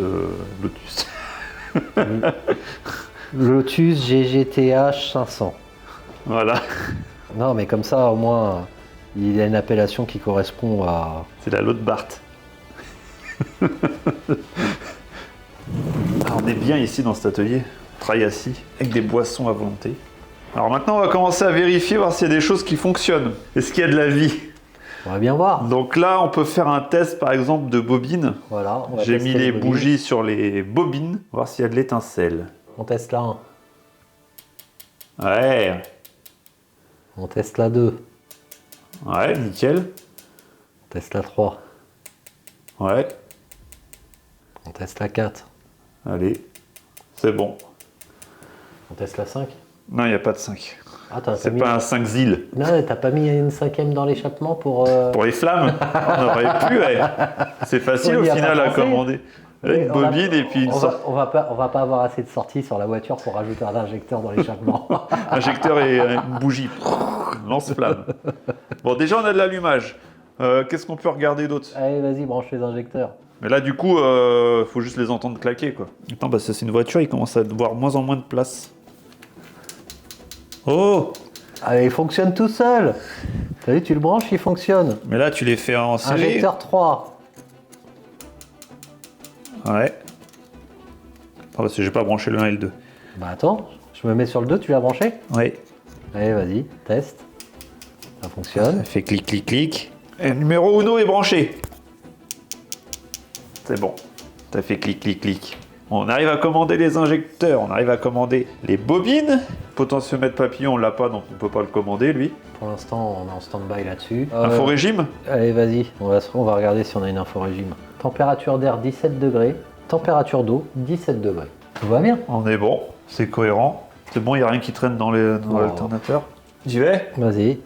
Lotus GGTH 500. Voilà. Non, mais comme ça, au moins, il y a une appellation qui correspond à... C'est la Lotte Bart. On est bien ici dans cet atelier. On travaille assis, avec des boissons à volonté. Alors maintenant, on va commencer à vérifier, voir s'il y a des choses qui fonctionnent. Est-ce qu'il y a de la vie? On va bien voir. Donc là, on peut faire un test, par exemple, de bobines. Voilà. On va J'ai tester mis les bobines. bougies sur les bobines, voir s'il y a de l'étincelle. On teste la 1. Ouais, On teste la 2. ouais, nickel. On teste la 3. Ouais, On teste la 4. allez, c'est bon. On teste la 5. Non, il n'y a pas de 5. Ah, t'as C'est mis... pas un 5 zil. Non, t'as pas mis une 5e dans l'échappement pour... Pour les flammes, on aurait pu, ouais. C'est facile On au y a final pas à pensé. commander. Oui, Une bobine et puis une sorte on va pas avoir assez de sorties sur la voiture pour rajouter un injecteur dans l'échappement. injecteur et une bougie. Lance-flamme. Bon, déjà, on a de l'allumage. Qu'est-ce qu'on peut regarder d'autre? Allez, vas-y, branche les injecteurs. Mais là, du coup, faut juste les entendre claquer, quoi. Attends, bah, ça, c'est une voiture, il commence à avoir moins en moins de place. Oh! Allez, il fonctionne tout seul. T'as vu, tu le branches, il fonctionne. Mais là, tu les fais en série. Injecteur 3. Ouais. Ah, parce que j'ai pas branché le 1 et le 2. Bah attends, je me mets sur le 2, tu l'as branché? Oui. Allez, vas-y, teste. Ça fonctionne. Ça fait clic, clic, clic. Et le numéro Uno est branché. C'est bon. Ça fait clic, clic, clic. On arrive à commander les injecteurs, on arrive à commander les bobines. Potentiomètre papillon, on l'a pas, donc on peut pas le commander, lui. Pour l'instant, on est en stand-by là-dessus. Info-régime. Allez, vas-y, on va regarder si on a une info-régime. Température d'air 17 degrés, température d'eau 17 degrés. Tout va bien. On est bon, c'est cohérent. C'est bon, il n'y a rien qui traîne dans l'alternateur. J'y vais. Vas-y.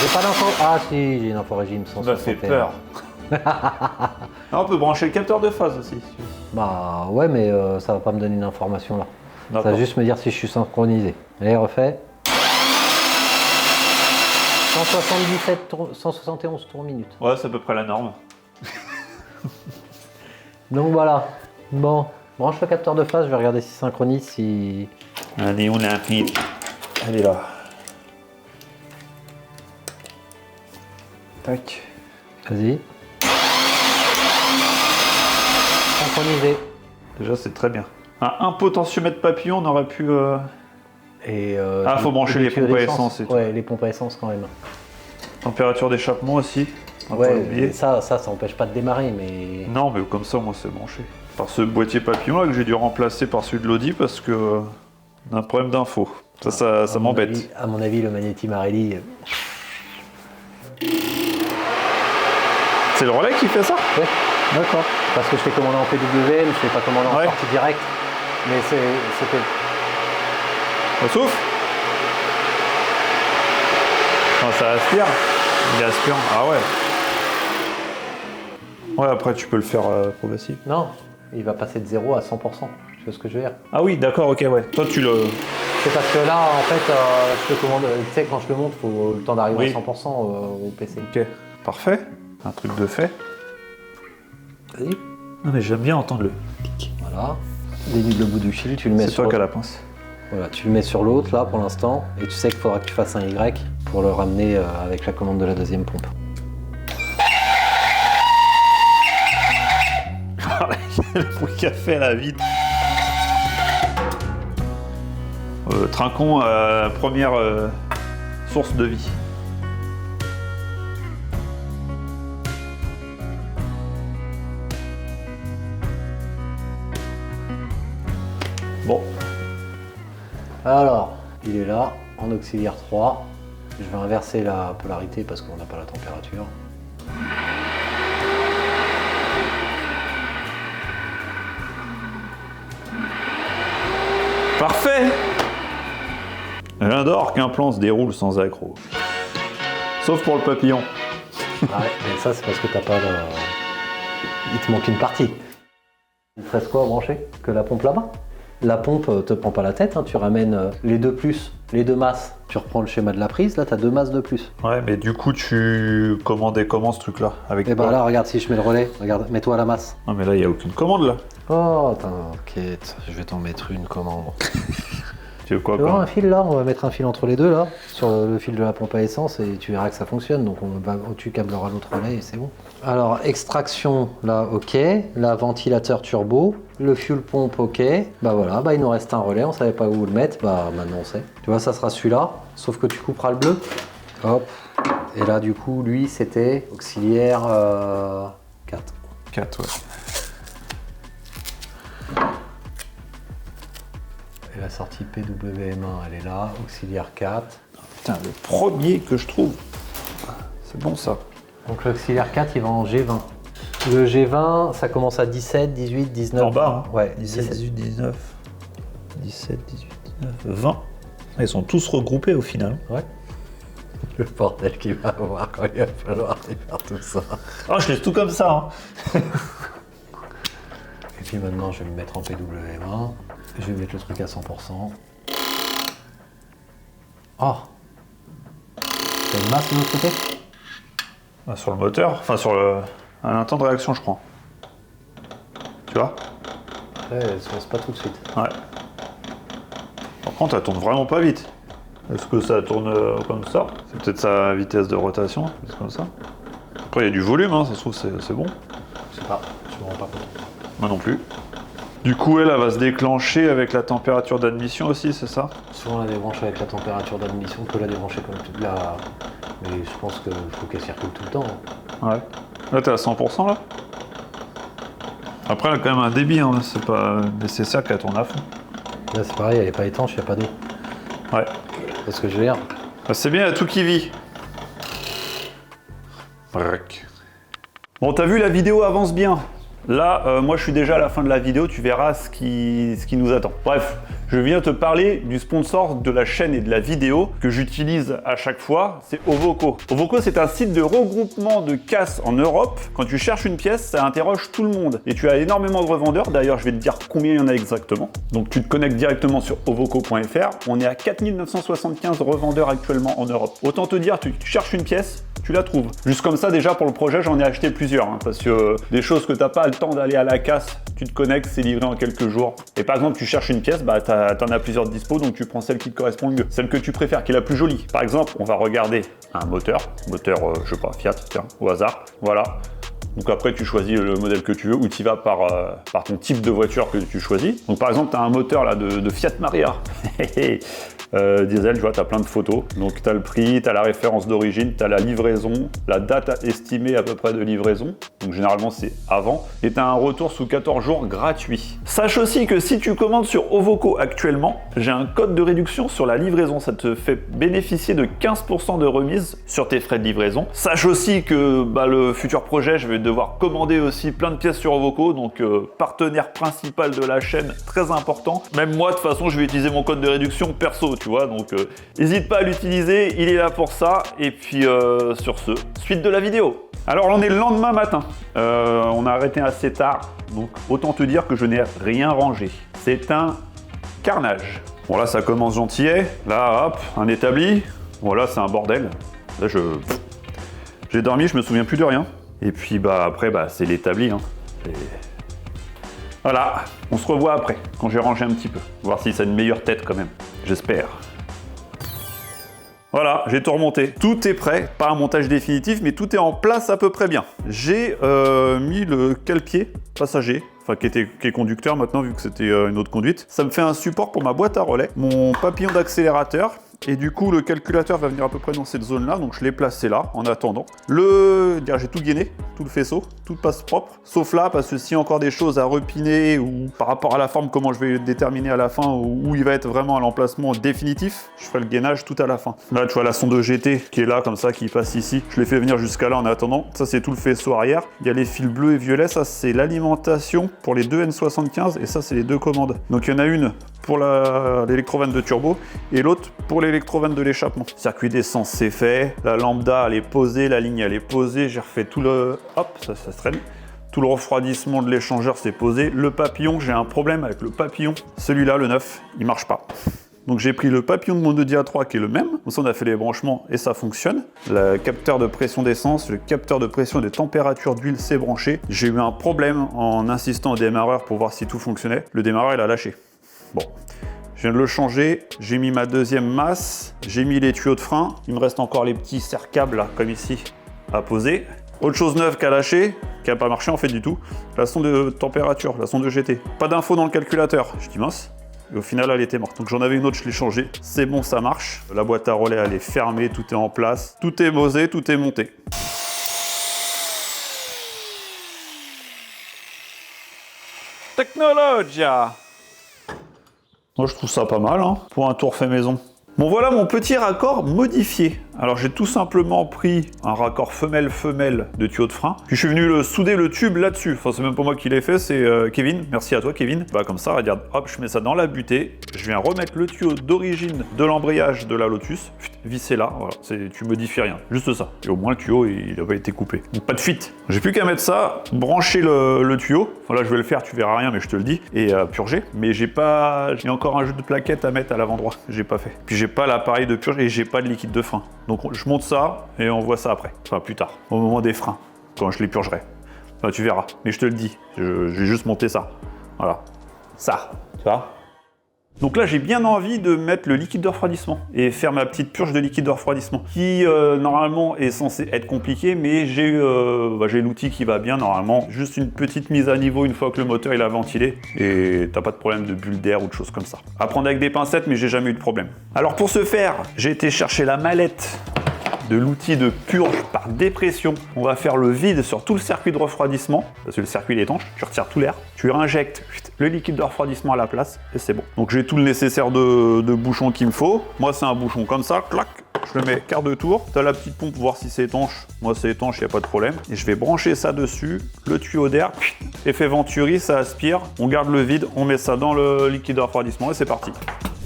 J'ai pas d'info. Ah si, j'ai une info-régime Ça m'a fait 161. peur. Ah, on peut brancher le capteur de phase aussi. Bah ouais, mais ça va pas me donner une information là. Ça D'accord. va juste me dire si je suis synchronisé. Allez, refais. 171 tours minute. Ouais, c'est à peu près la norme. Donc voilà. Bon, Branche le capteur de phase, je vais regarder si synchronise, si... Allez, on a un fil. Elle est là. Tac. Vas-y. Synchronisé. Déjà, c'est très bien. Un potentiomètre papillon, on aurait pu... Et faut brancher les pompes à essence et tout. Ouais, les pompes à essence quand même. Température d'échappement aussi. On va pas Ouais, l'oublier. ça empêche pas de démarrer, mais... Non, mais comme ça, moi, c'est branché. Par ce boîtier papillon là que j'ai dû remplacer par celui de l'Audi parce que on a un problème d'info. Ça m'embête. À mon avis, le Magneti Marelli... C'est le relais qui fait ça? Ouais, D'accord. parce que je fais commander en PWM, je fais pas commander en Ouais. sortie directe. Mais c'était... Ça souffle? Ah, ça aspire? Il aspire. Ah ouais. Ouais, après tu peux le faire progressif. Non, il va passer de 0 à 100%. Tu vois ce que je veux dire? Ah oui, d'accord, ok, ouais. Toi tu le... C'est parce que là, en fait, je le commande... Tu sais, quand je le monte, il faut le temps d'arriver Oui. à 100% au PC. Ok, parfait. Un truc de fait. Vas-y. Non mais j'aime bien entendre le... Voilà. Dénude le bout du fil, tu le mets C'est sur... toi qui as la pince. Voilà, tu le mets sur l'autre, là, pour l'instant. Et tu sais qu'il faudra que tu fasses un Y pour le ramener avec la commande de la deuxième pompe. Le bruit qu'a fait la vitre. Trinquons première source de vie. Bon, Alors, il est là, en auxiliaire 3. Je vais inverser la polarité parce qu'on n'a pas la température. parfait. J'adore qu'un plan se déroule sans accroc. Sauf pour le papillon. Ouais, mais ça, c'est parce que t'as pas de... Il te manque une partie. Il te reste quoi à brancher? Que la pompe là-bas? La pompe te prend pas la tête, hein, tu ramènes les deux plus, les deux masses. Tu reprends le schéma de la prise, là, t'as deux masses de plus. Ouais, mais du coup, tu commandais comment ce truc-là avec Et ben quoi? là, regarde, si je mets le relais, regarde, mets-toi à la masse. Non, mais là, il n'y a aucune commande, là. Oh, t'inquiète, je vais t'en mettre une commande. Tu veux quoi, Tu vois quoi? un fil là, on va mettre un fil entre les deux là, sur le fil de la pompe à essence et tu verras que ça fonctionne. Donc tu câbleras l'autre relais et c'est bon. Alors extraction là, ok. Là ventilateur turbo, le fuel pompe, ok. Bah voilà, bah il nous reste un relais, on savait pas où le mettre, bah maintenant on sait. Tu vois, ça sera celui-là, sauf que tu couperas le bleu. Hop. Et là du coup, lui c'était auxiliaire 4. 4, ouais. Et la sortie PWM1 elle est là, auxiliaire 4. Putain, le premier que je trouve. C'est bon, ça. Donc l'auxiliaire 4 il va en G20. Le G20 ça commence à 17, 18, 19. En bas, hein. Ouais, 17, 18, 19. 17, 18, 19, 20. Ils sont tous regroupés au final. Ouais. Le bordel qu'il va avoir quand il va falloir faire tout ça. Ah, je laisse tout comme ça. Hein. Et puis maintenant je vais le mettre en PWM1. Je vais mettre le truc à 100%. Oh. T'as une masse de l'autre côté? Ah, sur le moteur, enfin sur le. À l'instant de réaction, je crois. Tu vois? Ouais, elle se lance pas tout de suite. Ouais. Par contre, elle tourne vraiment pas vite. Est-ce que ça tourne comme ça? C'est peut-être sa vitesse de rotation, c'est comme ça. Après, il y a du volume, hein, ça se trouve, c'est bon. Je sais pas, je me rends pas compte. Moi non plus. Du coup, elle va se déclencher avec la température d'admission aussi, c'est ça? Souvent on la débranche avec la température d'admission, on peut la débrancher comme toute la... Mais je pense qu'il faut qu'elle circule tout le temps. Ouais. Là, t'es à 100% là? Après, elle a quand même un débit, hein, c'est pas nécessaire qu'elle tourne à fond. Là c'est pareil, elle est pas étanche, il n'y a pas d'eau. Ouais. C'est ce que je veux dire. Bah, c'est bien, il y a tout qui vit. Brac. Bon, t'as vu, la vidéo avance bien. Là, moi je suis déjà à la fin de la vidéo, tu verras ce qui nous attend. Bref, je viens te parler du sponsor de la chaîne et de la vidéo que j'utilise à chaque fois, c'est Ovoco. Ovoco, c'est un site de regroupement de casses en Europe. Quand tu cherches une pièce, ça interroge tout le monde. Et tu as énormément de revendeurs, d'ailleurs je vais te dire combien il y en a exactement. Donc tu te connectes directement sur ovoco.fr. On est à 4975 revendeurs actuellement en Europe. Autant te dire, tu cherches une pièce, tu la trouves. Juste comme ça, déjà pour le projet, j'en ai acheté plusieurs, hein, parce que des choses que t'as pas le temps d'aller à la casse, tu te connectes, c'est livré en quelques jours. Et par exemple, tu cherches une pièce, bah t'en as plusieurs dispo, donc tu prends celle qui te correspond le mieux, celle que tu préfères, qui est la plus jolie. Par exemple, on va regarder un moteur, je sais pas, Fiat, tiens, au hasard, voilà. Donc après, tu choisis le modèle que tu veux ou tu y vas par ton type de voiture que tu choisis. Donc par exemple, tu as un moteur là de Fiat Maria. Diesel, tu vois, tu as plein de photos. Donc tu as le prix, tu as la référence d'origine, tu as la livraison, la date estimée à peu près de livraison. Donc généralement, c'est avant. Et tu as un retour sous 14 jours gratuit. Sache aussi que si tu commandes sur Ovoco actuellement, j'ai un code de réduction sur la livraison. Ça te fait bénéficier de 15% de remise sur tes frais de livraison. Sache aussi que le futur projet, je vais devoir commander aussi plein de pièces sur Ovoco, donc partenaire principal de la chaîne, très important. Même moi, de toute façon, je vais utiliser mon code de réduction perso, tu vois, donc n'hésite pas à l'utiliser, il est là pour ça. Et puis sur ce, suite de la vidéo. Alors on est le lendemain matin, on a arrêté assez tard, donc autant te dire que je n'ai rien rangé. C'est un carnage. Bon là, ça commence gentillet, là hop, un établi, voilà, c'est un bordel. Là j'ai dormi, je me souviens plus de rien. Et puis après c'est l'établi. Hein. Voilà, on se revoit après, quand j'ai rangé un petit peu. Voir si ça a une meilleure tête quand même, j'espère. Voilà, j'ai tout remonté. Tout est prêt, pas un montage définitif, mais tout est en place à peu près bien. J'ai mis le cale-pied passager, enfin qui est conducteur maintenant vu que c'était une autre conduite. Ça me fait un support pour ma boîte à relais, mon papillon d'accélérateur. Et du coup, le calculateur va venir à peu près dans cette zone-là, donc je l'ai placé là, en attendant. J'ai tout gainé, tout le faisceau, tout passe propre, sauf là, parce que s'il y a encore des choses à repiner, ou par rapport à la forme, comment je vais le déterminer à la fin, où il va être vraiment à l'emplacement définitif, je ferai le gainage tout à la fin. Là, tu vois la sonde GT qui est là, comme ça, qui passe ici. Je l'ai fait venir jusqu'à là en attendant. Ça, c'est tout le faisceau arrière. Il y a les fils bleus et violets, ça, c'est l'alimentation pour les deux N75, et ça, c'est les deux commandes. Donc, il y en a une pour l'électrovanne de turbo et l'autre pour l'électrovanne de l'échappement. Circuit d'essence c'est fait, la lambda elle est posée, la ligne elle est posée, j'ai refait tout le... hop, ça se traîne. Tout le refroidissement de l'échangeur c'est posé. Le papillon, j'ai un problème avec le papillon. Celui-là, le 9, il marche pas. Donc j'ai pris le papillon de mon Audi A3 qui est le même. Donc ça, on a fait les branchements et ça fonctionne. Le capteur de pression d'essence, le capteur de pression et de température d'huile c'est branché. J'ai eu un problème en insistant au démarreur pour voir si tout fonctionnait. Le démarreur il a lâché. Bon, je viens de le changer, j'ai mis ma deuxième masse, j'ai mis les tuyaux de frein, il me reste encore les petits serre-câbles là, comme ici, à poser. Autre chose neuve qui a lâché, qui n'a pas marché en fait du tout, la sonde de température, la sonde de GT. Pas d'infos dans le calculateur, je dis mince, et au final elle était morte. Donc j'en avais une autre, je l'ai changée, c'est bon, ça marche. La boîte à relais elle est fermée, tout est en place, tout est posé, tout est monté. Technologia. Moi je trouve ça pas mal hein, pour un tour fait maison. Bon voilà mon petit raccord modifié. Alors j'ai tout simplement pris un raccord femelle-femelle de tuyau de frein. Puis je suis venu souder le tube là-dessus. Enfin c'est même pas moi qui l'ai fait, c'est Kevin. Merci à toi Kevin. Bah comme ça, regarde, hop, je mets ça dans la butée. Je viens remettre le tuyau d'origine de l'embrayage de la Lotus. Visser là, voilà, tu modifies rien. Juste ça. Et au moins le tuyau il n'a pas été coupé. Donc pas de fuite. J'ai plus qu'à mettre ça, brancher le tuyau. Voilà, je vais le faire, tu verras rien mais je te le dis. Et purger. Mais j'ai encore un jeu de plaquettes à mettre à l'avant-droit. J'ai pas fait. Puis j'ai pas l'appareil de purge et j'ai pas de liquide de frein. Donc je monte ça et on voit ça après. Enfin plus tard, au moment des freins, quand je les purgerai. Enfin, tu verras, mais je te le dis, je vais juste monter ça. Voilà. Ça, tu vois. Donc là, j'ai bien envie de mettre le liquide de refroidissement et faire ma petite purge de liquide de refroidissement qui, normalement, est censé être compliqué, mais j'ai l'outil qui va bien, normalement. Juste une petite mise à niveau une fois que le moteur il a ventilé et t'as pas de problème de bulle d'air ou de choses comme ça. À prendre avec des pincettes, mais j'ai jamais eu de problème. Alors pour ce faire, j'ai été chercher la mallette de l'outil de purge par dépression. On va faire le vide sur tout le circuit de refroidissement, parce que le circuit est étanche, tu retires tout l'air, tu réinjectes le liquide de refroidissement à la place, et c'est bon. Donc j'ai tout le nécessaire de bouchon qu'il me faut. Moi c'est un bouchon comme ça, clac, je le mets quart de tour. Tu as la petite pompe pour voir si c'est étanche. Moi c'est étanche, il n'y a pas de problème. Et je vais brancher ça dessus, le tuyau d'air, effet Venturi, ça aspire, on garde le vide, on met ça dans le liquide de refroidissement et c'est parti.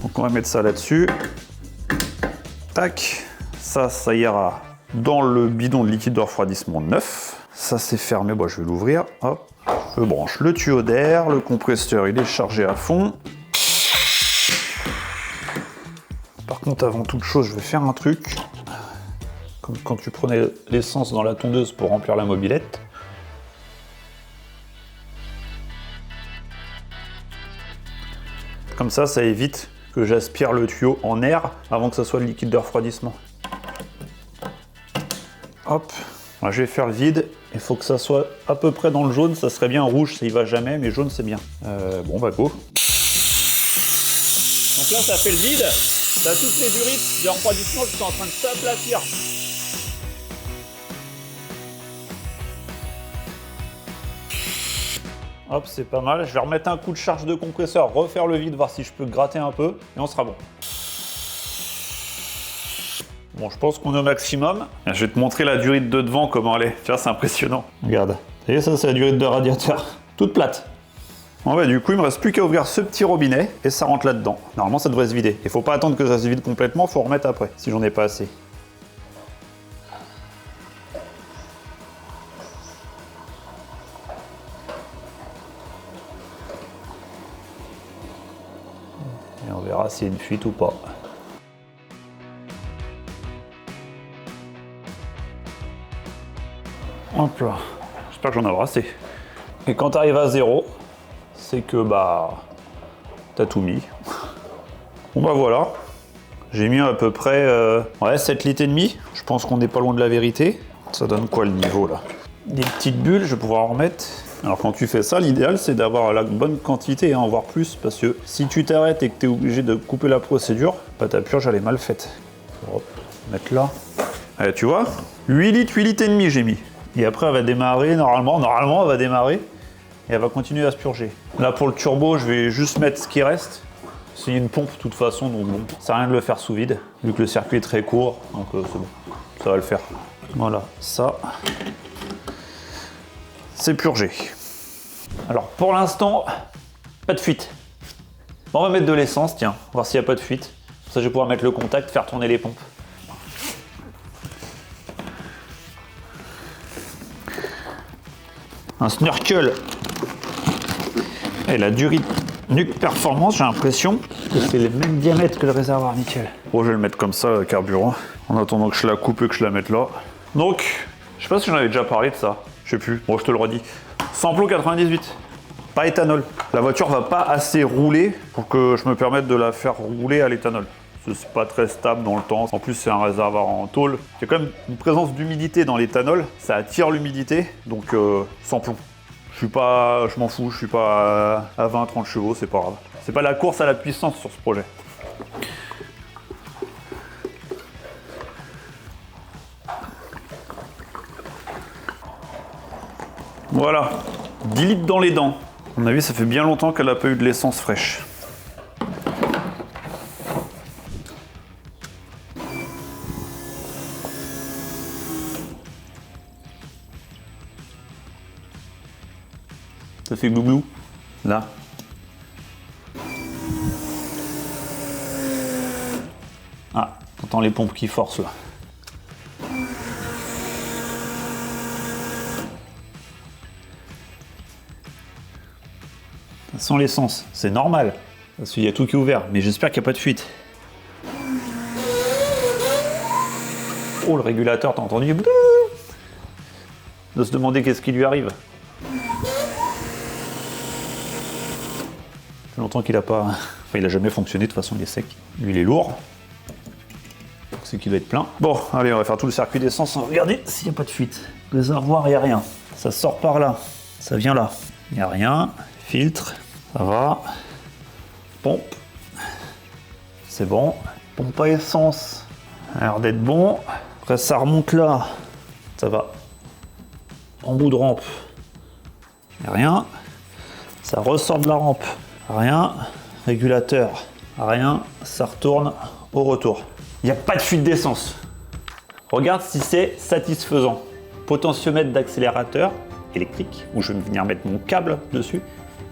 Donc on va mettre ça là-dessus. Tac. Ça ira dans le bidon de liquide de refroidissement neuf. Ça c'est fermé, bon, je vais l'ouvrir. Hop, je branche le tuyau d'air, le compresseur il est chargé à fond. Par contre, avant toute chose, je vais faire un truc. Comme quand tu prenais l'essence dans la tondeuse pour remplir la mobilette. Comme ça évite que j'aspire le tuyau en air avant que ça soit le liquide de refroidissement. Hop, moi, je vais faire le vide. Il faut que ça soit à peu près dans le jaune. Ça serait bien rouge, ça y va jamais, mais jaune c'est bien. Bon bah go. Donc là ça fait le vide. T'as toutes les durites de refroidissement qui sont en train de s'aplatir. Hop, c'est pas mal. Je vais remettre un coup de charge de compresseur, refaire le vide, voir si je peux gratter un peu, et on sera bon. Bon, je pense qu'on est au maximum. Je vais te montrer la durite de devant, comment elle est. Tu vois, c'est impressionnant. Regarde. Vous voyez, ça, c'est la durite de radiateur. Toute plate. Bon, bah, du coup, il me reste plus qu'à ouvrir ce petit robinet, et ça rentre là-dedans. Normalement, ça devrait se vider. Il faut pas attendre que ça se vide complètement, faut remettre après, si j'en ai pas assez. Et on verra s'il y a une fuite ou pas. Hop là. J'espère que j'en aurai assez. Et quand tu arrives à 0, c'est que bah t'as tout mis. Bon bah voilà. J'ai mis à peu près 7 litres et demi. Je pense qu'on n'est pas loin de la vérité. Ça donne quoi le niveau là? Des petites bulles, je vais pouvoir en remettre. Alors quand tu fais ça, l'idéal c'est d'avoir la bonne quantité, hein, voire plus, parce que si tu t'arrêtes et que tu es obligé de couper la procédure, bah ta purge elle est mal faite. Hop, mettre là. Allez, tu vois, 8 litres et demi j'ai mis. Et après elle va démarrer, normalement elle va démarrer, et elle va continuer à se purger. Là pour le turbo, je vais juste mettre ce qui reste. C'est une pompe de toute façon, donc bon, ça sert à rien de le faire sous vide, vu que le circuit est très court, donc c'est bon, ça va le faire. Voilà, ça, c'est purgé. Alors pour l'instant, pas de fuite. Bon, on va mettre de l'essence, tiens, voir s'il n'y a pas de fuite. Pour ça je vais pouvoir mettre le contact, faire tourner les pompes. Un snorkel. Et la durite Nuke Performance, j'ai l'impression que c'est le même diamètre que le réservoir nickel. Bon, je vais le mettre comme ça, le carburant, en attendant que je la coupe et que je la mette là. Donc, je sais pas si j'en avais déjà parlé de ça, je sais plus, bon je te le redis. Samplon 98, pas éthanol. La voiture va pas assez rouler pour que je me permette de la faire rouler à l'éthanol. C'est pas très stable dans le temps. En plus, c'est un réservoir en tôle. Il y a quand même une présence d'humidité dans l'éthanol. Ça attire l'humidité, donc sans plomb. Je m'en fous, je suis pas à 20-30 chevaux, c'est pas grave. C'est pas la course à la puissance sur ce projet. Voilà, 10 litres dans les dents. À mon avis, ça fait bien longtemps qu'elle n'a pas eu de l'essence fraîche. Ça fait glouglou, là. Ah, t'entends les pompes qui forcent là. Ça sent l'essence, c'est normal, parce qu'il y a tout qui est ouvert, mais j'espère qu'il n'y a pas de fuite. Oh, le régulateur, t'as entendu? De se demander qu'est-ce qui lui arrive. Ça fait longtemps qu'il a pas... Enfin, il a jamais fonctionné, de toute façon, il est sec. Lui, il est lourd. C'est qu'il doit être plein. Bon, allez, on va faire tout le circuit d'essence. Regardez s'il n'y a pas de fuite. Réservoir, il n'y a rien. Ça sort par là. Ça vient là. Il n'y a rien. Filtre. Ça va. Pompe. C'est bon. Pompe à essence. Ça a l'air d'être bon. Après, ça remonte là. Ça va. En bout de rampe. Il n'y a rien. Ça ressort de la rampe. Rien. Régulateur. Rien. Ça retourne au retour. Il n'y a pas de fuite d'essence. Regarde si c'est satisfaisant. Potentiomètre d'accélérateur électrique, où je vais venir mettre mon câble dessus.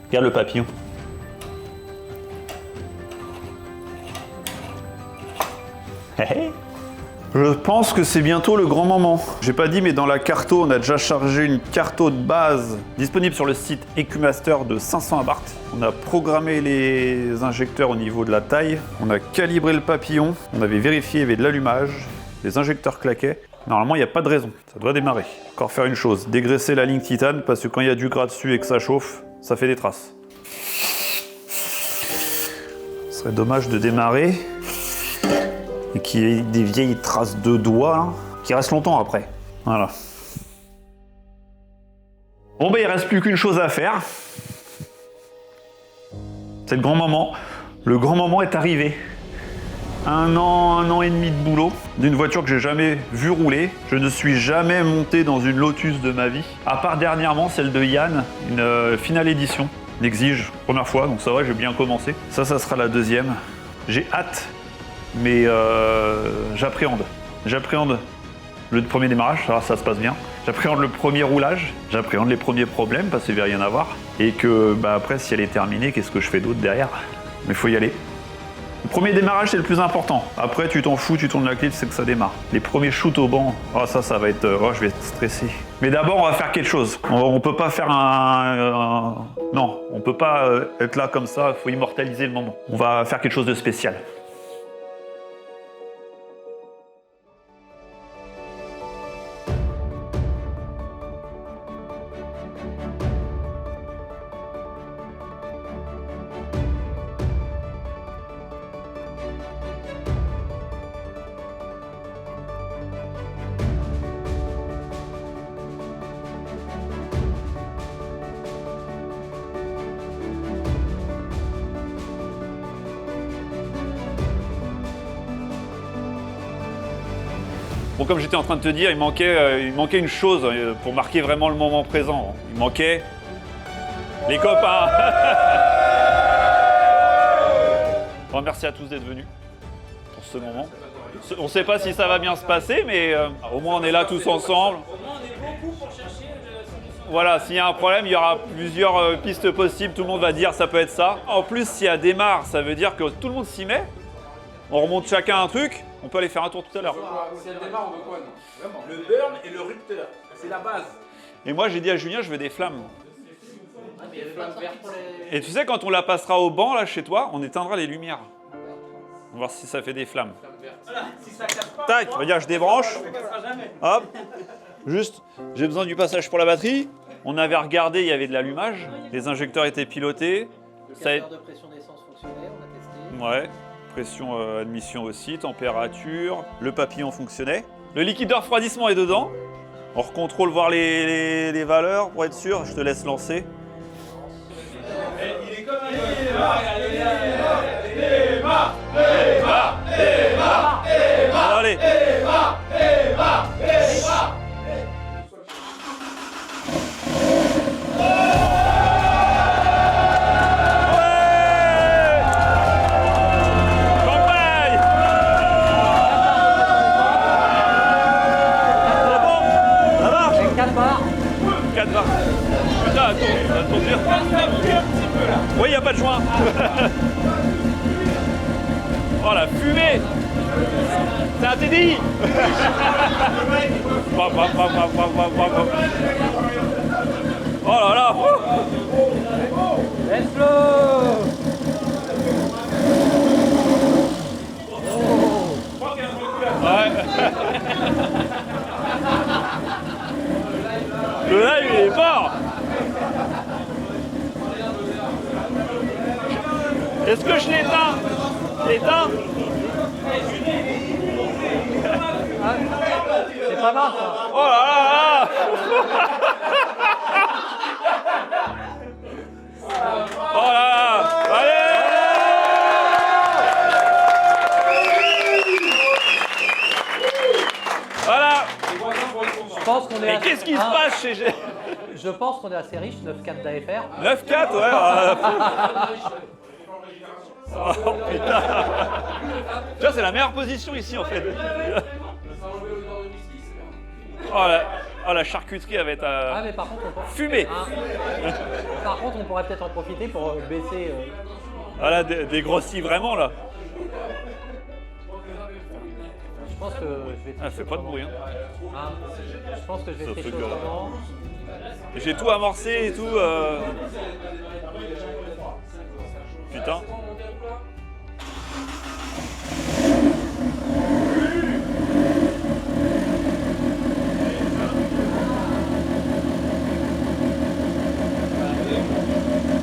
Regarde le papillon. Je pense que c'est bientôt le grand moment. J'ai pas dit, mais dans la carto, on a déjà chargé une carto de base disponible sur le site EcuMaster de 500 abarth. On a programmé les injecteurs au niveau de la taille. On a calibré le papillon. On avait vérifié, il y avait de l'allumage. Les injecteurs claquaient. Normalement, il n'y a pas de raison. Ça doit démarrer. Encore faire une chose, dégraisser la ligne titane, parce que quand il y a du gras dessus et que ça chauffe, ça fait des traces. Ce serait dommage de démarrer et qu'il y ait des vieilles traces de doigts là, qui restent longtemps après. Voilà. Bon ben il reste plus qu'une chose à faire. C'est le grand moment. Le grand moment est arrivé. Un an et demi de boulot, d'une voiture que j'ai jamais vue rouler. Je ne suis jamais monté dans une Lotus de ma vie, à part dernièrement celle de Yann, une finale édition. L'exige, première fois, donc ça va, j'ai bien commencé. Ça sera la deuxième. J'ai hâte, mais j'appréhende. J'appréhende le premier démarrage, ça se passe bien. J'appréhende le premier roulage, j'appréhende les premiers problèmes, parce qu'il ne va rien avoir. Et que, après, si elle est terminée, qu'est-ce que je fais d'autre derrière? Mais il faut y aller. Le premier démarrage, c'est le plus important. Après, tu t'en fous, tu tournes la clé, tu sais que ça démarre. Les premiers shoots au banc, ça va être... je vais être stressé. Mais d'abord, on va faire quelque chose. On peut pas faire non, on peut pas être là comme ça, il faut immortaliser le moment. On va faire quelque chose de spécial. Bon, comme j'étais en train de te dire, il manquait une chose pour marquer vraiment le moment présent. Il manquait les copains. Bon, merci à tous d'être venus pour ce moment. On ne sait pas si ça va bien se passer, mais au moins on est là tous ensemble. Au moins, on est beaucoup pour chercher la solution. Voilà, s'il y a un problème, il y aura plusieurs pistes possibles. Tout le monde va dire ça peut être ça. En plus, s'il y a démarre, ça veut dire que tout le monde s'y met. On remonte chacun un truc. On peut aller faire un tour tout à l'heure. Si elle démarre, on veut quoi, nous? Vraiment. Le burn et le rupteur. C'est la base. Et moi, j'ai dit à Julien, je veux des flammes. Et tu sais, quand on la passera au banc, là, chez toi, on éteindra les lumières. On va voir si ça fait des flammes. Voilà, si ça casse pas. Tac, on va dire, je débranche. Ça cassera jamais. Hop. Juste, j'ai besoin du passage pour la batterie. On avait regardé, il y avait de l'allumage. Les injecteurs étaient pilotés. Le Ça a- capteur de pression d'essence fonctionnait, on a testé. Ouais. Pression admission aussi, température. Le papillon fonctionnait. Le liquide de refroidissement est dedans. On recontrôle voir les valeurs pour être sûr. Je te laisse lancer. Il est comme un Allez. Campagne. C'est bon. Ça marche. 4 barres. 4 barres. Putain, attends, ça va tourner. Oui, il n'y a pas de joint. Oh la fumée. C'est un TDI. Oh là là. Let's flow. Ouais. Le live il est fort. Est-ce que je l'éteins? L'éteins? C'est pas mal ça. Oh là là là. Oh là là. Allez. Voilà. Je pense qu'on est Et assez- qu'est-ce qui se hein, passe chez G? Je pense qu'on est assez riche, 9,4 d'AFR. 9-4, ouais. Oh putain. Tu vois, c'est la meilleure position ici en fait. Oh la charcuterie elle va être Ah mais par contre, fumée. par contre, on pourrait peut-être en profiter pour baisser. Voilà, des grossis vraiment là. Je pense que je vais. Ah, fait pas de bruit. Hein. Hein, je pense que je vais Ça tricher fait que- autrement. J'ai tout amorcé et tout. Putain.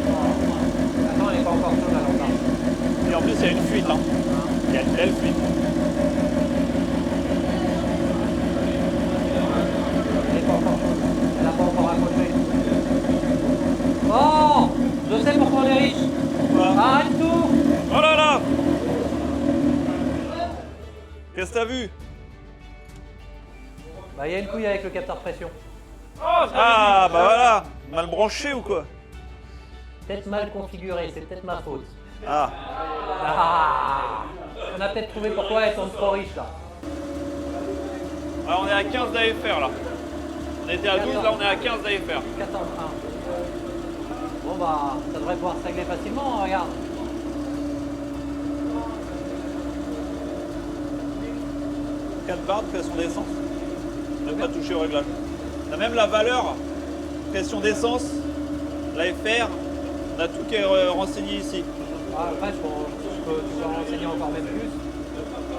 Attends, elle n'est pas encore chaude là, longtemps. Et en plus, il y a une fuite. Hein. Il y a une belle fuite. Elle n'est pas encore chaude. Elle n'a pas encore accroché. Oh, je sais pourquoi on est riche. Arrête tout. Oh là là! Qu'est-ce que t'as vu? Bah, il y a une couille avec le capteur pression. Ah bah voilà! Mal branché ou quoi? Peut-être mal configuré, c'est peut-être ma faute. Ah. Ah, on a peut-être trouvé pourquoi elles sont trop riches là. Alors on est à 15 d'AFR là. On était à 12, là on est à 15 d'AFR. 14-1. Bon bah, ça devrait pouvoir se régler facilement, hein, regarde. Barres, pression d'essence. On n'a pas touché au réglage. On a même la valeur, pression d'essence, l'AFR, on a tout qui est renseigné ici. Ah, après, tu peux renseigner encore même plus.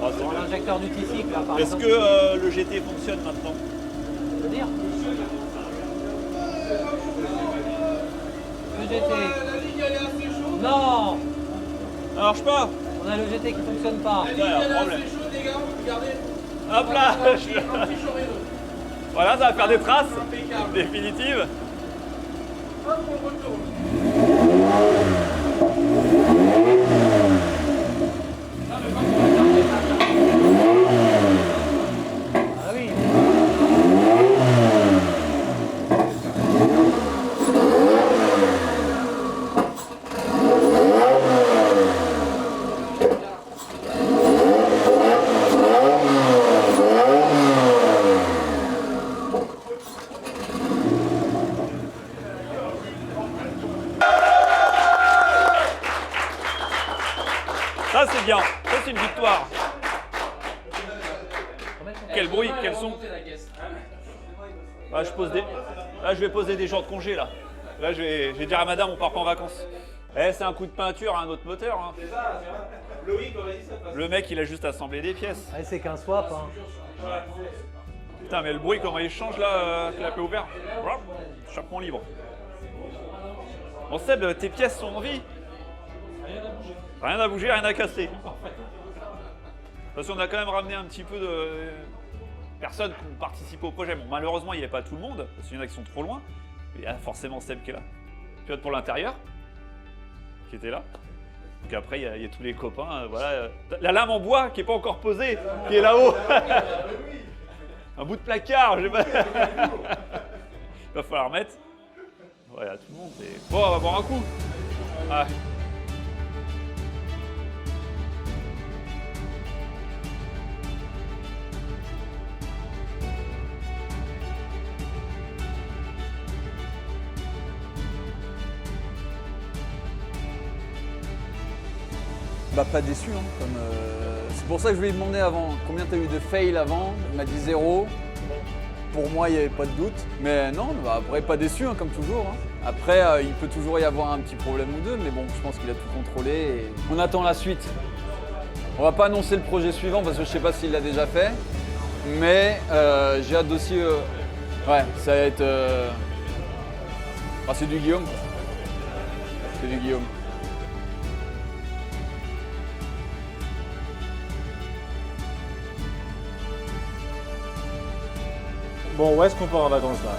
Ah, c'est Sur bien. l'injecteur du T-cycle, là, par Est-ce exemple. que le GT fonctionne maintenant? Je veux dire. Le GT. Non, Ça marche pas? on a le GT qui fonctionne pas. Il y a un problème. Hop là! Voilà, ça va faire des traces définitives. Ah oui. Ça c'est bien, ça c'est une victoire. Quel bruit, quel son. Là, je vais poser des jours de congé là. Là je vais dire à madame on part pas en vacances. Eh, c'est un coup de peinture à un autre moteur. Hein. Le mec il a juste assemblé des pièces. Ah, c'est qu'un swap. Hein. Putain mais le bruit comment il change là, clapet ouvert. Chaperon libre. Bon Seb, tes pièces sont en vie. Rien à bouger, rien à casser. Parce qu'on a quand même ramené un petit peu de personnes qui ont participé au projet. Bon, malheureusement, il n'y avait pas tout le monde, parce qu'il y en a qui sont trop loin. Mais il y a forcément Seb qui est là. Puis pour l'intérieur, qui était là. Donc après, il y a tous les copains. Voilà. La lame en bois qui n'est pas encore posée, qui est là-haut. Un bout de placard, je sais pas. Il va falloir remettre. Voilà, tout le monde. Bon, on va boire un coup. Ah. Bah pas déçu, hein, c'est pour ça que je lui ai demandé avant combien tu as eu de fail avant, il m'a dit 0. Pour moi il n'y avait pas de doute, mais non, bah, après pas déçu hein, comme toujours. Hein. Après il peut toujours y avoir un petit problème ou deux, mais bon je pense qu'il a tout contrôlé et on attend la suite. On va pas annoncer le projet suivant parce que je sais pas s'il l'a déjà fait, mais j'ai hâte aussi, ouais ça va être, c'est du Guillaume quoi. C'est du Guillaume. Bon, où est-ce qu'on part en vacances là?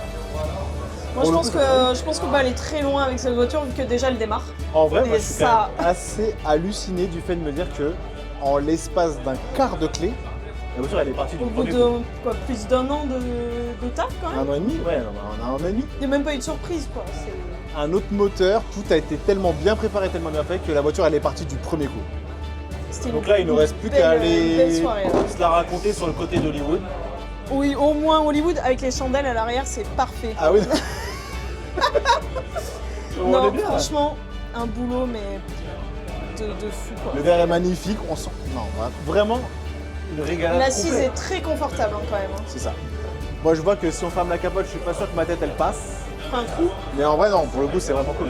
Moi, je pense qu'on va aller très loin avec cette voiture vu que déjà elle démarre. En vrai, Et moi je suis ça- quand même assez halluciné du fait de me dire que en l'espace d'un quart de clé, la voiture elle est partie du Au bout premier de coup. quoi, plus d'un an de taf quand même. Un an et demi? Ouais, on a un an et demi. Il n'y a même pas eu de surprise quoi. C'est- Un autre moteur, tout a été tellement bien préparé, tellement bien fait que la voiture elle est partie du premier coup. C'était Donc une là, il nous reste plus qu'à belle aller soirée, là. se la raconter sur le côté d'Hollywood. Oui, au moins Hollywood avec les chandelles à l'arrière, c'est parfait. Ah oui. On non, est bien, là. franchement, un boulot mais de fou quoi. Le verre est magnifique, on sent. Non, vraiment une régalade. L'assise complète. est très confortable hein, quand même. Hein. C'est ça. Moi je vois que si on ferme la capote, je suis pas sûr que ma tête elle passe. Un coup, Mais en vrai non, pour le coup c'est vraiment cool.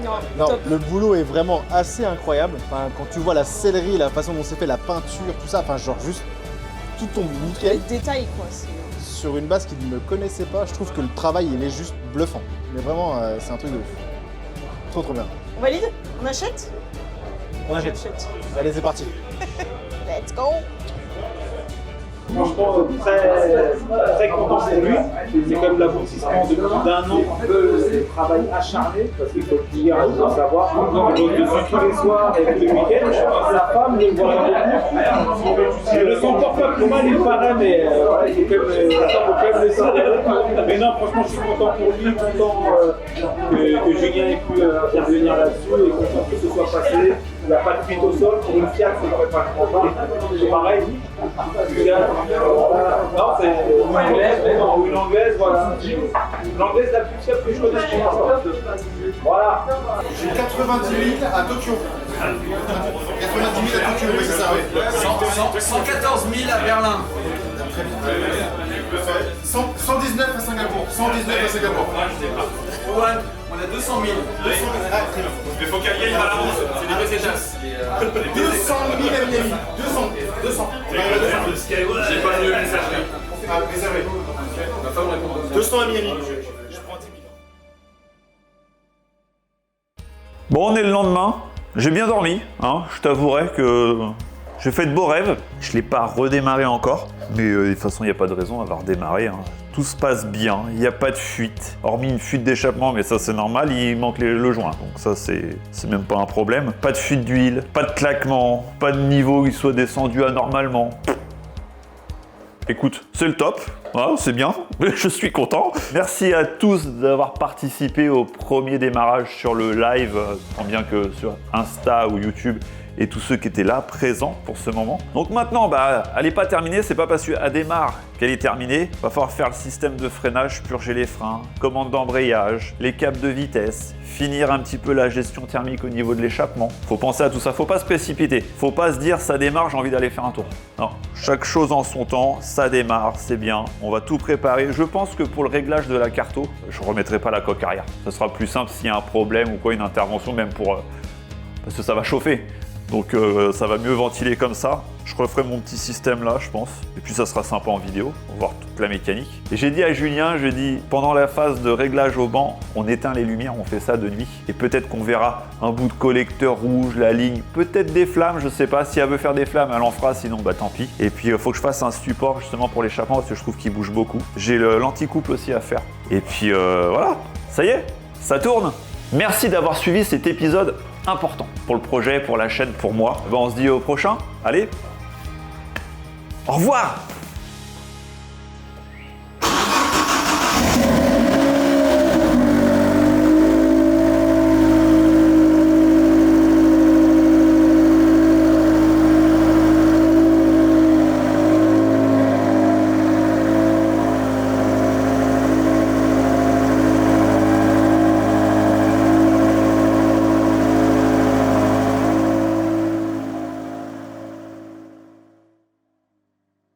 non, Non, top. le boulot est vraiment assez incroyable. Enfin, quand tu vois la sellerie, la façon dont c'est fait, la peinture, tout ça, enfin genre juste tout tombe Les nickel. détails quoi. c'est- Sur une base qui ne me connaissait pas, je trouve que le travail il est juste bluffant. Mais vraiment c'est un truc de ouf. Trop bien. On valide? On achète? On achète. Allez, c'est parti. Let's go. Franchement, très content pour lui. C'est comme l'aboutissement de plus d'un an de travail acharné, parce qu'il faut le dire, il faut savoir. On bosse dessus tous les soirs et tous les week-ends. Sa femme le voit beaucoup. Je le sens encore pas plus mal, il paraît, mais voilà, il faut quand même le savoir. Mais non, franchement, je suis content pour lui, content que Julien ait pu intervenir là-dessus et content que ce soit passé. Il n'y a pas de fuite au sol, pour une Fiat, c'est pas c'est pareil. Non, c'est une anglaise, ou une anglaise, voilà. L'anglaise la plus fiable que je connaisse pour l'instant. Voilà. J'ai 90 000 à Tokyo. 90 000 à Tokyo, oui, c'est ça, oui. 114 000 à Berlin. 119 à Singapour. 119 à Singapour. On a 200 000. Mais faut qu'elle gagne à la route, c'est des messages. 200 000 à Miami. 200. J'ai pas de messagerie. Ah, réservé. 200 à Miami. Je prends 10 000. Bon, on est le lendemain. J'ai bien dormi, hein. Je t'avouerai que j'ai fait de beaux rêves. Je ne l'ai pas redémarré encore, mais de toute façon, il n'y a pas de raison d'avoir démarré. Hein. Tout se passe bien, il n'y a pas de fuite, hormis une fuite d'échappement, mais ça c'est normal, il manque le joint, donc ça c'est même pas un problème. Pas de fuite d'huile, pas de claquement, pas de niveau qui soit descendu anormalement. Écoute, c'est le top, ah, c'est bien, je suis content. Merci à tous d'avoir participé au premier démarrage sur le live, tant bien que sur Insta ou YouTube, et tous ceux qui étaient là, présents pour ce moment. Donc maintenant, elle n'est pas terminée, c'est pas parce qu'elle démarre qu'elle est terminée. Va falloir faire le système de freinage, purger les freins, commande d'embrayage, les câbles de vitesse, finir un petit peu la gestion thermique au niveau de l'échappement. Faut penser à tout ça, faut pas se précipiter. Faut pas se dire ça démarre, j'ai envie d'aller faire un tour. Non, chaque chose en son temps, ça démarre, c'est bien. On va tout préparer. Je pense que pour le réglage de la carto, je remettrai pas la coque arrière. Ça sera plus simple s'il y a un problème ou quoi, une intervention même pour... parce que ça va chauffer. Donc ça va mieux ventiler comme ça. Je referai mon petit système là, je pense. Et puis ça sera sympa en vidéo, on va voir toute la mécanique. Et j'ai dit à Julien, pendant la phase de réglage au banc, on éteint les lumières, on fait ça de nuit. Et peut-être qu'on verra un bout de collecteur rouge, la ligne, peut-être des flammes, je sais pas. Si elle veut faire des flammes, elle en fera, sinon tant pis. Et puis il faut que je fasse un support justement pour l'échappement parce que je trouve qu'il bouge beaucoup. J'ai l'anti-couple aussi à faire. Et puis voilà, ça y est, ça tourne. Merci d'avoir suivi cet épisode important pour le projet, pour la chaîne, pour moi. On se dit au prochain. Allez, au revoir.